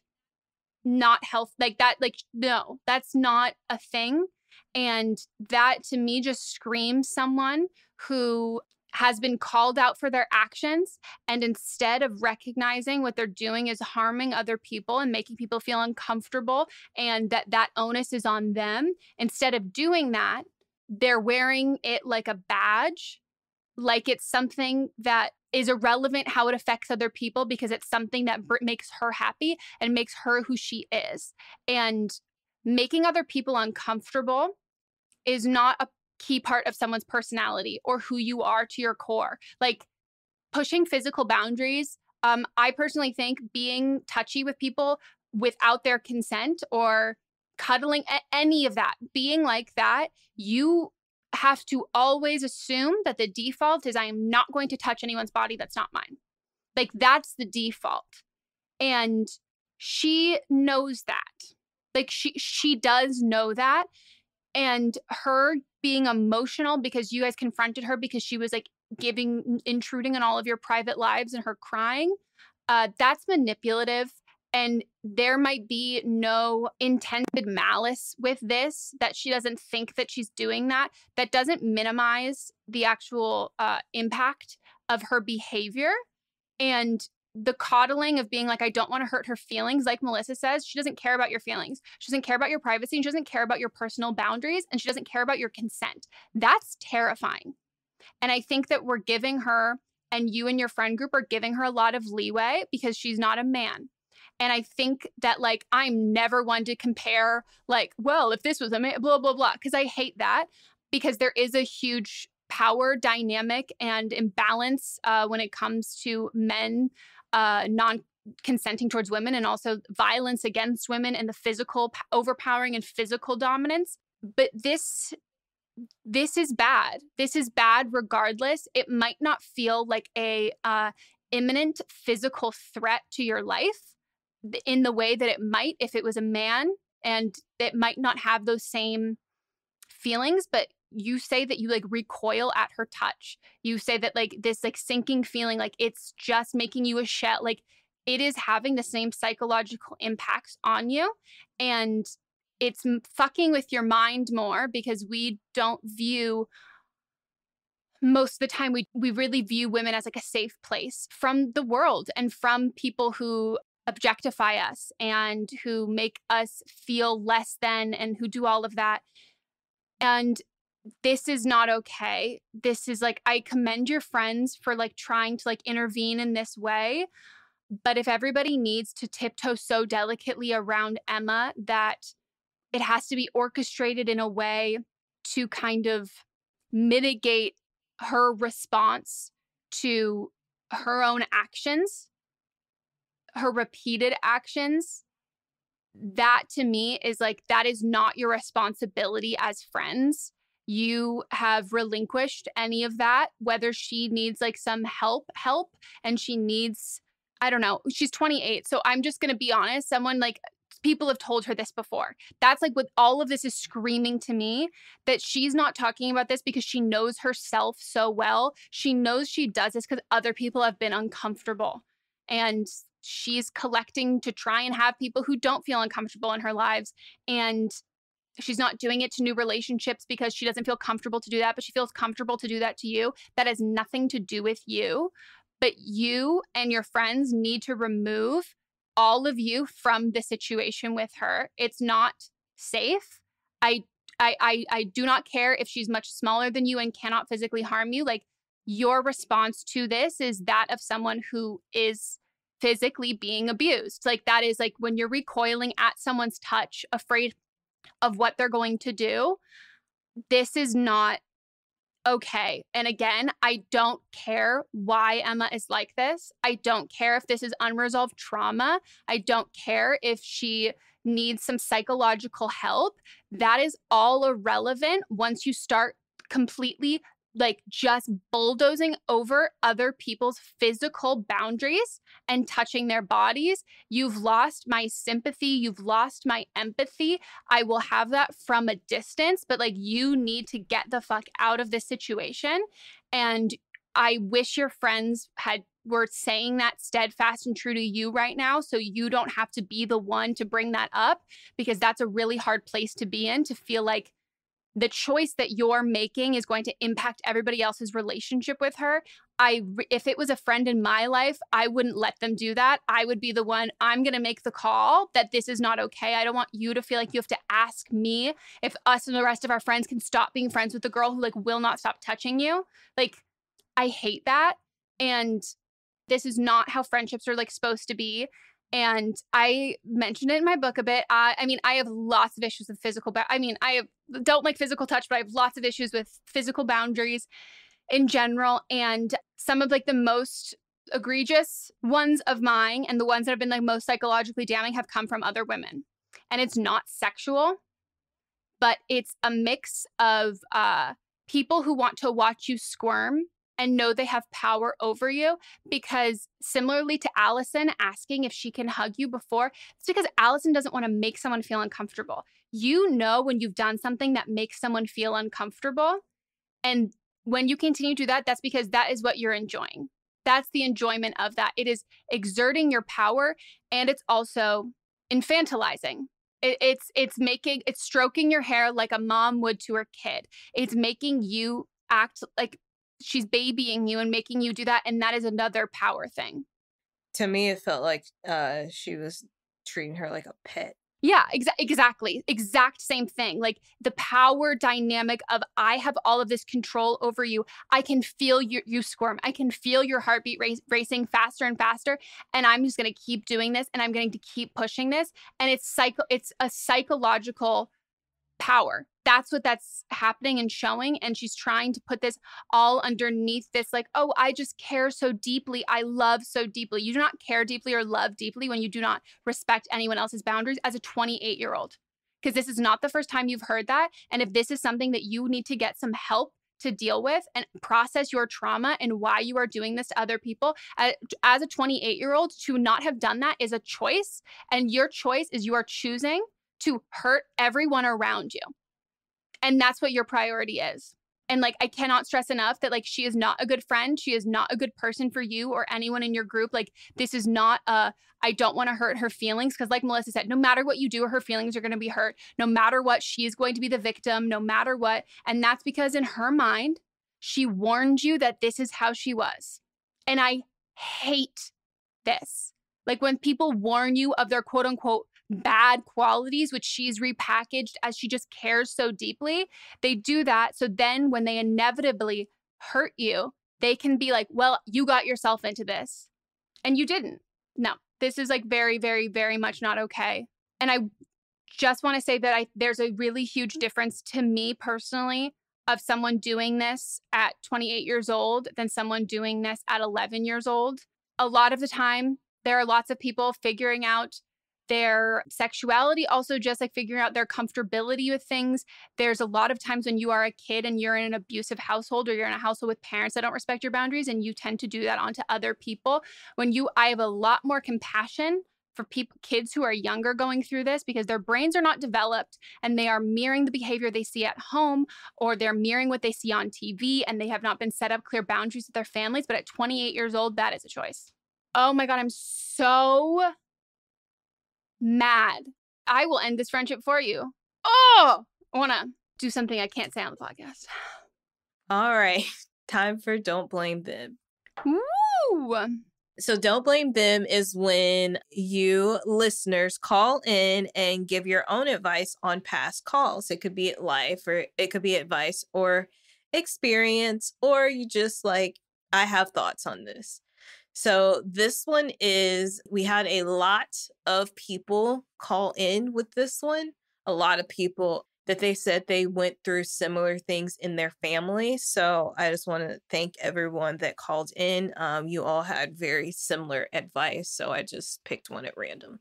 not health, like that, like, no, that's not a thing. And that to me just screams someone who has been called out for their actions, and instead of recognizing what they're doing is harming other people and making people feel uncomfortable and that onus is on them, instead of doing that, they're wearing it like a badge, like it's something that is irrelevant how it affects other people because it's something that makes her happy and makes her who she is. And making other people uncomfortable is not a key part of someone's personality or who you are to your core. Like, pushing physical boundaries, I personally think being touchy with people without their consent or cuddling, any of that, being like that, you have to always assume that the default is I am not going to touch anyone's body that's not mine. Like, that's the default. And she knows that. Like, she does know that. And her being emotional because you guys confronted her because she was like intruding on all of your private lives and her crying, that's manipulative. And there might be no intended malice with this, that she doesn't think that she's doing that. That doesn't minimize the actual impact of her behavior. And the coddling of being like, I don't want to hurt her feelings. Like Melissa says, she doesn't care about your feelings. She doesn't care about your privacy. And she doesn't care about your personal boundaries. And she doesn't care about your consent. That's terrifying. And I think that we're giving her, and you and your friend group are giving her a lot of leeway because she's not a man. And I think that, like, I'm never one to compare, like, well, if this was a man, blah, blah, blah, because I hate that, because there is a huge power dynamic and imbalance when it comes to men non-consenting towards women, and also violence against women and the physical overpowering and physical dominance. But this is bad. This is bad regardless. It might not feel like a imminent physical threat to your life in the way that it might if it was a man, and it might not have those same feelings, but you say that you like recoil at her touch. You say that like this like sinking feeling, like it's just making you a shell. Like, it is having the same psychological impacts on you. And it's fucking with your mind more because we don't view, most of the time, we really view women as like a safe place from the world and from people who objectify us and who make us feel less than and who do all of that. And this is not okay. This is like, I commend your friends for like trying to like intervene in this way, But if everybody needs to tiptoe so delicately around Emma that it has to be orchestrated in a way to kind of mitigate her response to her own actions, her repeated actions, that to me is like, that is not your responsibility as friends. You have relinquished any of that, whether she needs like some help, and she needs, I don't know, she's 28. So I'm just going to be honest. Someone like, people have told her this before. That's like what all of this is screaming to me, that she's not talking about this because she knows herself so well. She knows she does this because other people have been uncomfortable. And she's collecting to try and have people who don't feel uncomfortable in her lives. And she's not doing it to new relationships because she doesn't feel comfortable to do that, but she feels comfortable to do that to you. That has nothing to do with you. But you and your friends need to remove all of you from the situation with her. It's not safe. I do not care if she's much smaller than you and cannot physically harm you. Like, your response to this is that of someone who is physically being abused. Like, that is like when you're recoiling at someone's touch, afraid of what they're going to do. This is not okay. And again, I don't care why Emma is like this. I don't care if this is unresolved trauma. I don't care if she needs some psychological help. That is all irrelevant once you start completely like just bulldozing over other people's physical boundaries and touching their bodies. You've lost my sympathy. You've lost my empathy. I will have that from a distance, but like, you need to get the fuck out of this situation. And I wish your friends were saying that steadfast and true to you right now, so you don't have to be the one to bring that up, because that's a really hard place to be in, to feel like the choice that you're making is going to impact everybody else's relationship with her. If it was a friend in my life, I wouldn't let them do that. I would be the one, I'm going to make the call that this is not okay. I don't want you to feel like you have to ask me if us and the rest of our friends can stop being friends with the girl who like will not stop touching you. Like, I hate that. And this is not how friendships are like supposed to be. And I mentioned it in my book a bit. I mean, I have lots of issues with physical. Don't like physical touch, but I have lots of issues with physical boundaries in general. And some of like the most egregious ones of mine, and the ones that have been like most psychologically damning, have come from other women. And it's not sexual, but it's a mix of people who want to watch you squirm and know they have power over you. Because similarly to Allison asking if she can hug you before, it's because Allison doesn't want to make someone feel uncomfortable. You know when you've done something that makes someone feel uncomfortable. And when you continue to do that, that's because that is what you're enjoying. That's the enjoyment of that. It is exerting your power, and it's also infantilizing. It's stroking your hair like a mom would to her kid. It's making you act like she's babying you and making you do that. And that is another power thing. To me, it felt like she was treating her like a pet. Yeah, exactly. Exact same thing. Like the power dynamic of, I have all of this control over you. I can feel you squirm. I can feel your heartbeat racing faster and faster. And I'm just going to keep doing this, and I'm going to keep pushing this. And it's a psychological power. That's what that's happening and showing. And she's trying to put this all underneath this, like, oh, I just care so deeply. I love so deeply. You do not care deeply or love deeply when you do not respect anyone else's boundaries as a 28-year-old. Because this is not the first time you've heard that. And if this is something that you need to get some help to deal with and process your trauma and why you are doing this to other people, as a 28-year-old, to not have done that is a choice. And your choice is you are choosing to hurt everyone around you. And that's what your priority is. And like, I cannot stress enough that like, she is not a good friend. She is not a good person for you or anyone in your group. Like, this is not I don't want to hurt her feelings. Because like Melissa said, no matter what you do, her feelings are going to be hurt. No matter what, she's going to be the victim, no matter what. And that's because in her mind, she warned you that this is how she was. And I hate this. Like when people warn you of their quote unquote bad qualities, which she's repackaged as she just cares so deeply, they do that. So then when they inevitably hurt you, they can be like, well, you got yourself into this and you didn't. No, this is like very, very, very much not okay. And I just want to say that there's a really huge difference to me personally of someone doing this at 28 years old than someone doing this at 11 years old. A lot of the time, there are lots of people figuring out their sexuality, also just like figuring out their comfortability with things. There's a lot of times when you are a kid and you're in an abusive household or you're in a household with parents that don't respect your boundaries, and you tend to do that onto other people. I have a lot more compassion for kids who are younger going through this, because their brains are not developed and they are mirroring the behavior they see at home, or they're mirroring what they see on TV, and they have not been set up clear boundaries with their families. But at 28 years old, that is a choice. Oh my God, I'm so mad. I will end this friendship for you. Oh, I want to do something I can't say on the podcast. All right. Time for Don't Blame Them. Woo! So Don't Blame Them is when you listeners call in and give your own advice on past calls. It could be life, or it could be advice or experience, or you just like, I have thoughts on this. So this one is, we had a lot of people call in with this one. A lot of people that they said they went through similar things in their family. So I just want to thank everyone that called in. You all had very similar advice, so I just picked one at random.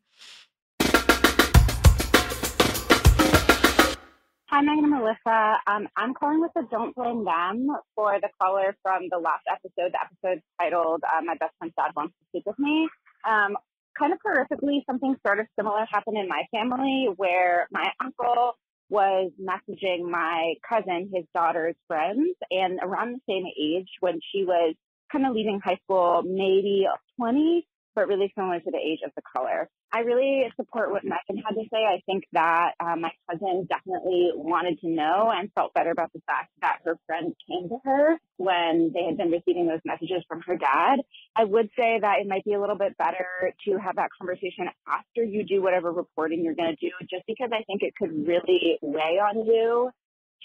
Hi, Meghan and Melisa. I'm calling with the Don't Blame Them for the caller from the last episode. The episode titled My Best Friend's Dad Wants to Speak with Me. Kind of horrifically, something sort of similar happened in my family, where my uncle was messaging my cousin, his daughter's friends, and around the same age when she was kind of leaving high school, maybe 20, but really similar to the age of the caller. I really support what Meghan had to say. I think that my cousin definitely wanted to know and felt better about the fact that her friend came to her when they had been receiving those messages from her dad. I would say that it might be a little bit better to have that conversation after you do whatever reporting you're going to do, just because I think it could really weigh on you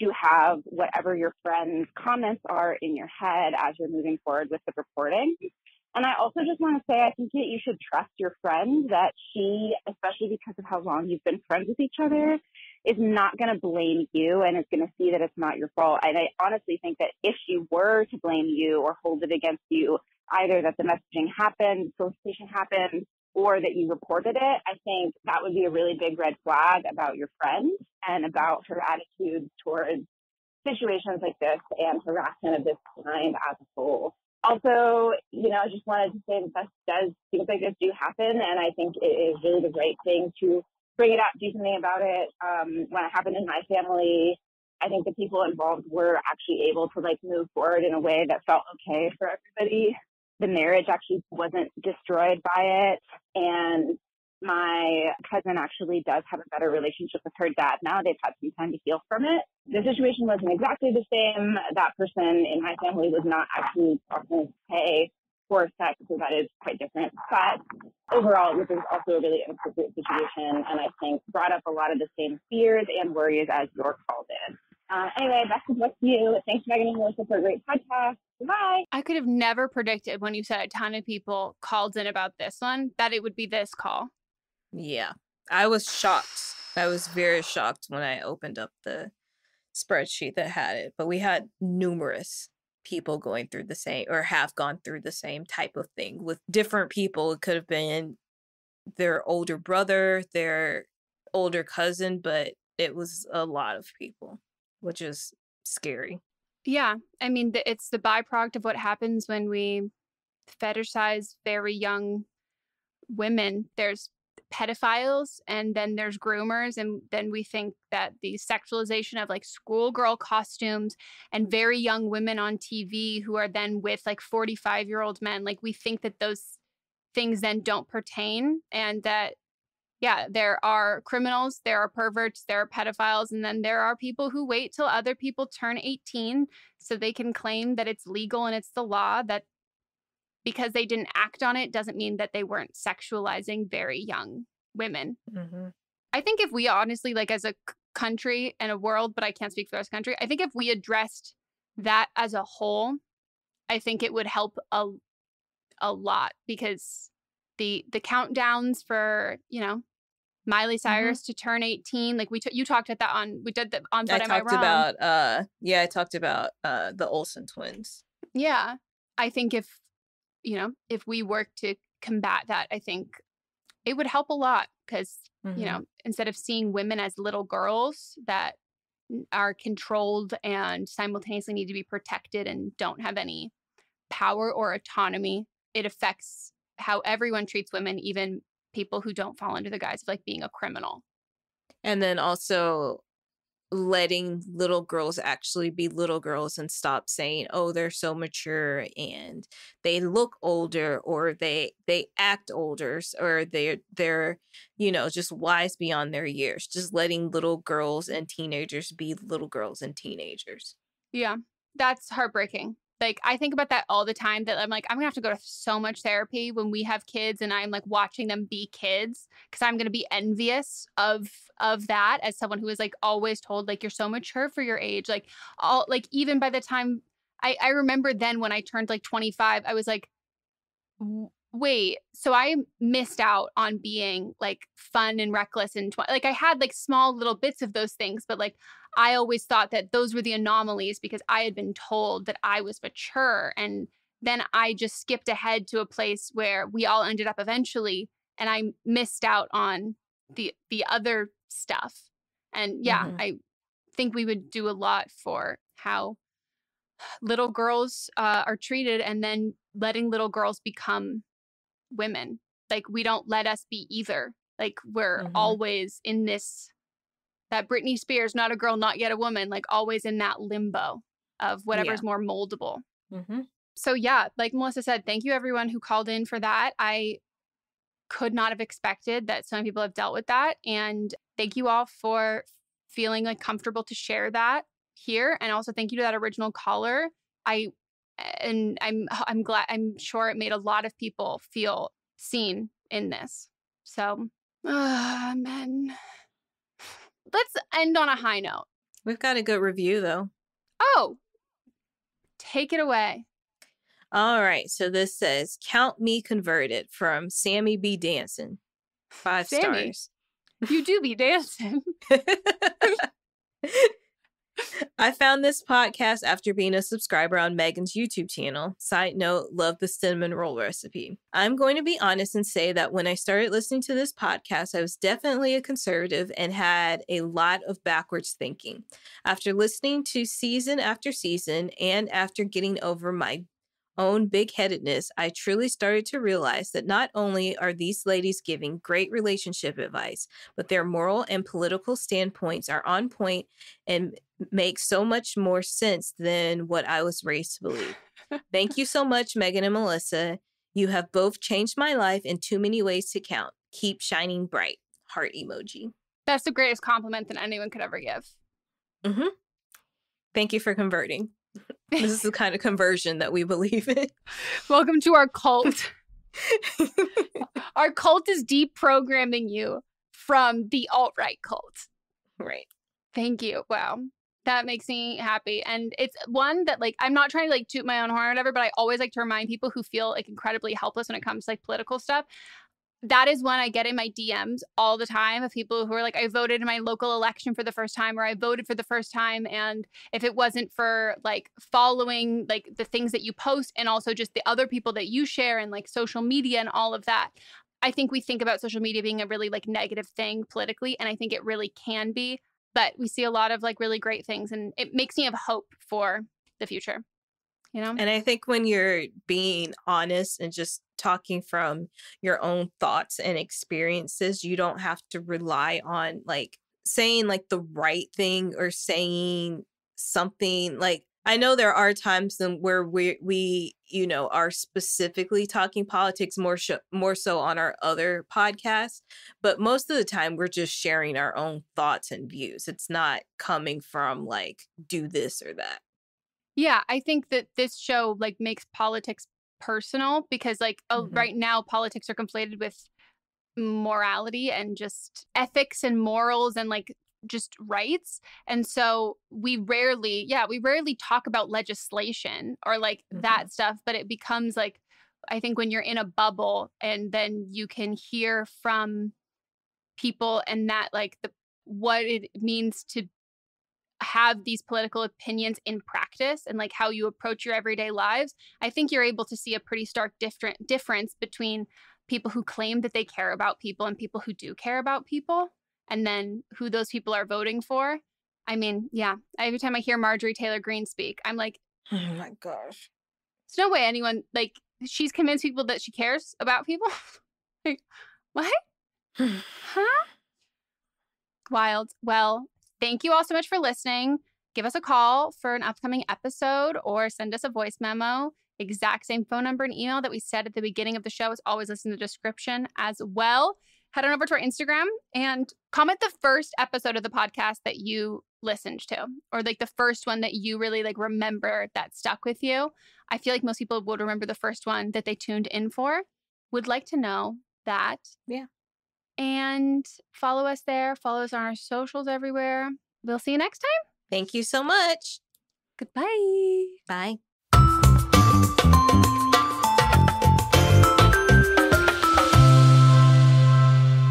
to have whatever your friend's comments are in your head as you're moving forward with the reporting. And I also just want to say, I think that you should trust your friend, that she, especially because of how long you've been friends with each other, is not going to blame you and is going to see that it's not your fault. And I honestly think that if she were to blame you or hold it against you, either that the messaging happened, solicitation happened, or that you reported it, I think that would be a really big red flag about your friend and about her attitude towards situations like this and harassment of this kind as a whole. Also, I just wanted to say that things like this do happen, and I think it is really the right thing to bring it up, do something about it. When it happened in my family, I think the people involved were actually able to move forward in a way that felt okay for everybody. The marriage actually wasn't destroyed by it, and my cousin actually does have a better relationship with her dad now. They've had some time to heal from it. The situation wasn't exactly the same. That person in my family was not actually offering to pay for sex, so that is quite different. But overall, this is also a really inappropriate situation, and I think brought up a lot of the same fears and worries as your call did. Anyway, best of luck to you. Thanks, Meghan and Melisa, for a great podcast. Bye. I could have never predicted when you said a ton of people called in about this one that it would be this call. Yeah, I was shocked. I was very shocked when I opened up the spreadsheet that had it. But we had numerous people going through the same, or have gone through the same type of thing with different people. It could have been their older brother, their older cousin, but it was a lot of people, which is scary. Yeah, I mean, it's the byproduct of what happens when we fetishize very young women. There's pedophiles, and then there's groomers, and then we think that the sexualization of schoolgirl costumes and very young women on TV who are then with 45-year-old men, we think that those things then don't pertain, and that there are criminals, there are perverts, there are pedophiles, and then there are people who wait till other people turn 18 so they can claim that it's legal and it's the law, that because they didn't act on it doesn't mean that they weren't sexualizing very young women. Mm-hmm. I think if we honestly, as a country and a world, but I can't speak for this country, I think if we addressed that as a whole, I think it would help a lot, because the countdowns for, you know, Miley Cyrus to turn 18. Like you talked about that on, we did that on But Am I Wrong? I talked about the Olsen twins. Yeah. I think if we work to combat that, I think it would help a lot because, you know, instead of seeing women as little girls that are controlled and simultaneously need to be protected and don't have any power or autonomy, it affects how everyone treats women, even people who don't fall under the guise of like being a criminal. And then also letting little girls actually be little girls and stop saying, oh, they're so mature and they look older or they act older or they're you know, just wise beyond their years. Just letting little girls and teenagers be little girls and teenagers. Yeah, that's heartbreaking. Like, I think about that all the time, that I'm like, I'm gonna have to go to so much therapy when we have kids and I'm like watching them be kids, because I'm gonna be envious of that as someone who is like always told like, you're so mature for your age. Like, all like, even by the time I remember then when I turned like 25, I was like, wait, so I missed out on being like fun and reckless and like I had like small little bits of those things, but like I always thought that those were the anomalies because I had been told that I was mature. And then I just skipped ahead to a place where we all ended up eventually, and I missed out on the other stuff. And yeah, I think we would do a lot for how little girls are treated, and then letting little girls become women. Like, we don't let us be either. Like, we're always in this, that Britney Spears, not a girl, not yet a woman, like always in that limbo of whatever's more moldable. So yeah, like Melissa said, thank you everyone who called in for that. I could not have expected that so many people have dealt with that. And thank you all for feeling like comfortable to share that here. And also thank you to that original caller. I'm glad, I'm sure it made a lot of people feel seen in this. So, man, let's end on a high note. We've got a good review though. Oh, take it away. All right. So this says, count me converted, from Sammy B. Dancing. 5 Sammy, stars. You do be dancing. I found this podcast after being a subscriber on Megan's YouTube channel. Side note, love the cinnamon roll recipe. I'm going to be honest and say that when I started listening to this podcast, I was definitely a conservative and had a lot of backwards thinking. After listening to season after season and after getting over my own big-headedness, I truly started to realize that not only are these ladies giving great relationship advice, but their moral and political standpoints are on point and make so much more sense than what I was raised to believe. Thank you so much, Meghan and Melissa. You have both changed my life in too many ways to count. Keep shining bright. Heart emoji. That's the greatest compliment that anyone could ever give. Thank you for converting. This is the kind of conversion that we believe in. Welcome to our cult. Our cult is deprogramming you from the alt-right cult. Right. Thank you. Wow. That makes me happy. And it's one that, like, I'm not trying to like toot my own horn or whatever, but I always like to remind people who feel like incredibly helpless when it comes to like political stuff. That is one I get in my DMs all the time of people who are like, I voted in my local election for the first time, or I voted for the first time. And if it wasn't for like following like the things that you post and also just the other people that you share and like social media and all of that, I think we think about social media being a really like negative thing politically. And I think it really can be, but we see a lot of like really great things, and it makes me have hope for the future, you know? And I think when you're being honest and just talking from your own thoughts and experiences, you don't have to rely on like saying like the right thing or saying something. Like, I know there are times where we you know, are specifically talking politics more so on our other podcasts, but most of the time we're just sharing our own thoughts and views. It's not coming from like, do this or that. Yeah, I think that this show like makes politics personal because like right now politics are conflated with morality and just ethics and morals and like just rights. And so we rarely talk about legislation or like that stuff, but it becomes like I think when you're in a bubble and then you can hear from people and that like what it means to have these political opinions in practice and like how you approach your everyday lives, I think you're able to see a pretty stark difference between people who claim that they care about people and people who do care about people, and then who those people are voting for. I mean, yeah, every time I hear Marjorie Taylor Greene speak, I'm like, oh my gosh. There's no way anyone, like, she's convinced people that she cares about people. Like, what? Huh? Wild. Well, thank you all so much for listening. Give us a call for an upcoming episode or send us a voice memo. Exact same phone number and email that we said at the beginning of the show is always listed in the description as well. Head on over to our Instagram and comment the first episode of the podcast that you listened to, or like the first one that you really like remember that stuck with you. I feel like most people would remember the first one that they tuned in for. Would like to know that. Yeah. And follow us there. Follow us on our socials everywhere. We'll see you next time. Thank you so much. Goodbye. Bye.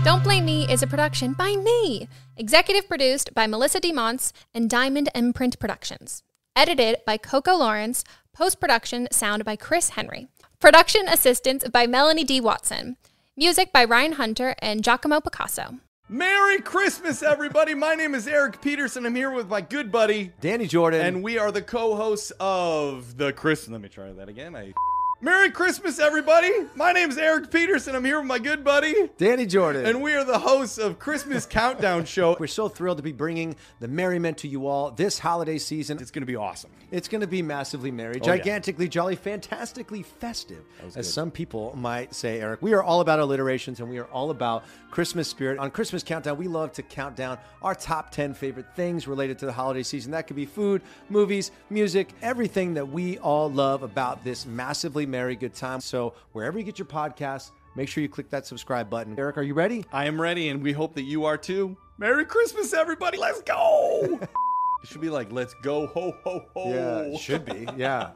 Don't Blame Me is a production by me. Executive produced by Melissa DeMonts and Diamond Imprint Productions. Edited by Coco Lawrence. Post-production sound by Chris Henry. Production assistance by Melanie D. Watson. Music by Ryan Hunter and Giacomo Picasso. Merry Christmas, everybody. My name is Eric Peterson. I'm here with my good buddy, Danny Jordan. And we are the co-hosts of the Chris. Let me try that again. Merry Christmas, everybody. My name is Eric Peterson. I'm here with my good buddy, Danny Jordan. And we are the hosts of Christmas Countdown Show. We're so thrilled to be bringing the merriment to you all this holiday season. It's going to be awesome. It's going to be massively merry, gigantically jolly, fantastically festive, as some people might say, Eric. We are all about alliterations, and we are all about Christmas spirit. On Christmas Countdown, we love to count down our top 10 favorite things related to the holiday season. That could be food, movies, music, everything that we all love about this massively merry good time. So wherever you get your podcasts, make sure you click that subscribe button. Eric, are you ready? I am ready, and we hope that you are too. Merry Christmas, everybody. Let's go. It should be like, let's go, ho, ho, ho. Yeah, it should be. Yeah.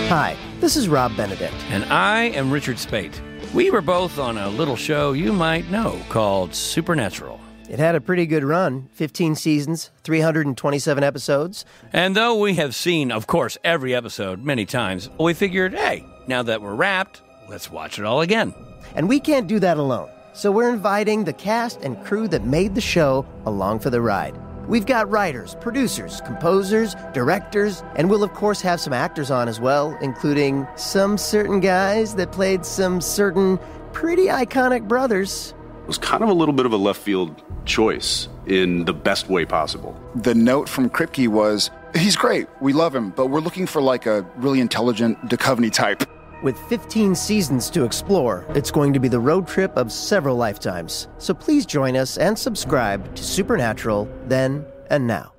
Hi, this is Rob Benedict. And I am Richard Spate. We were both on a little show you might know called Supernatural. It had a pretty good run, 15 seasons, 327 episodes. And though we have seen, of course, every episode many times, we figured, hey, now that we're wrapped, let's watch it all again. And we can't do that alone. So we're inviting the cast and crew that made the show along for the ride. We've got writers, producers, composers, directors, and we'll of course have some actors on as well, including some certain guys that played some certain pretty iconic brothers. It was kind of a little bit of a left field choice in the best way possible. The note from Kripke was, he's great, we love him, but we're looking for like a really intelligent Duchovny type. With 15 seasons to explore, it's going to be the road trip of several lifetimes. So please join us and subscribe to Supernatural then and now.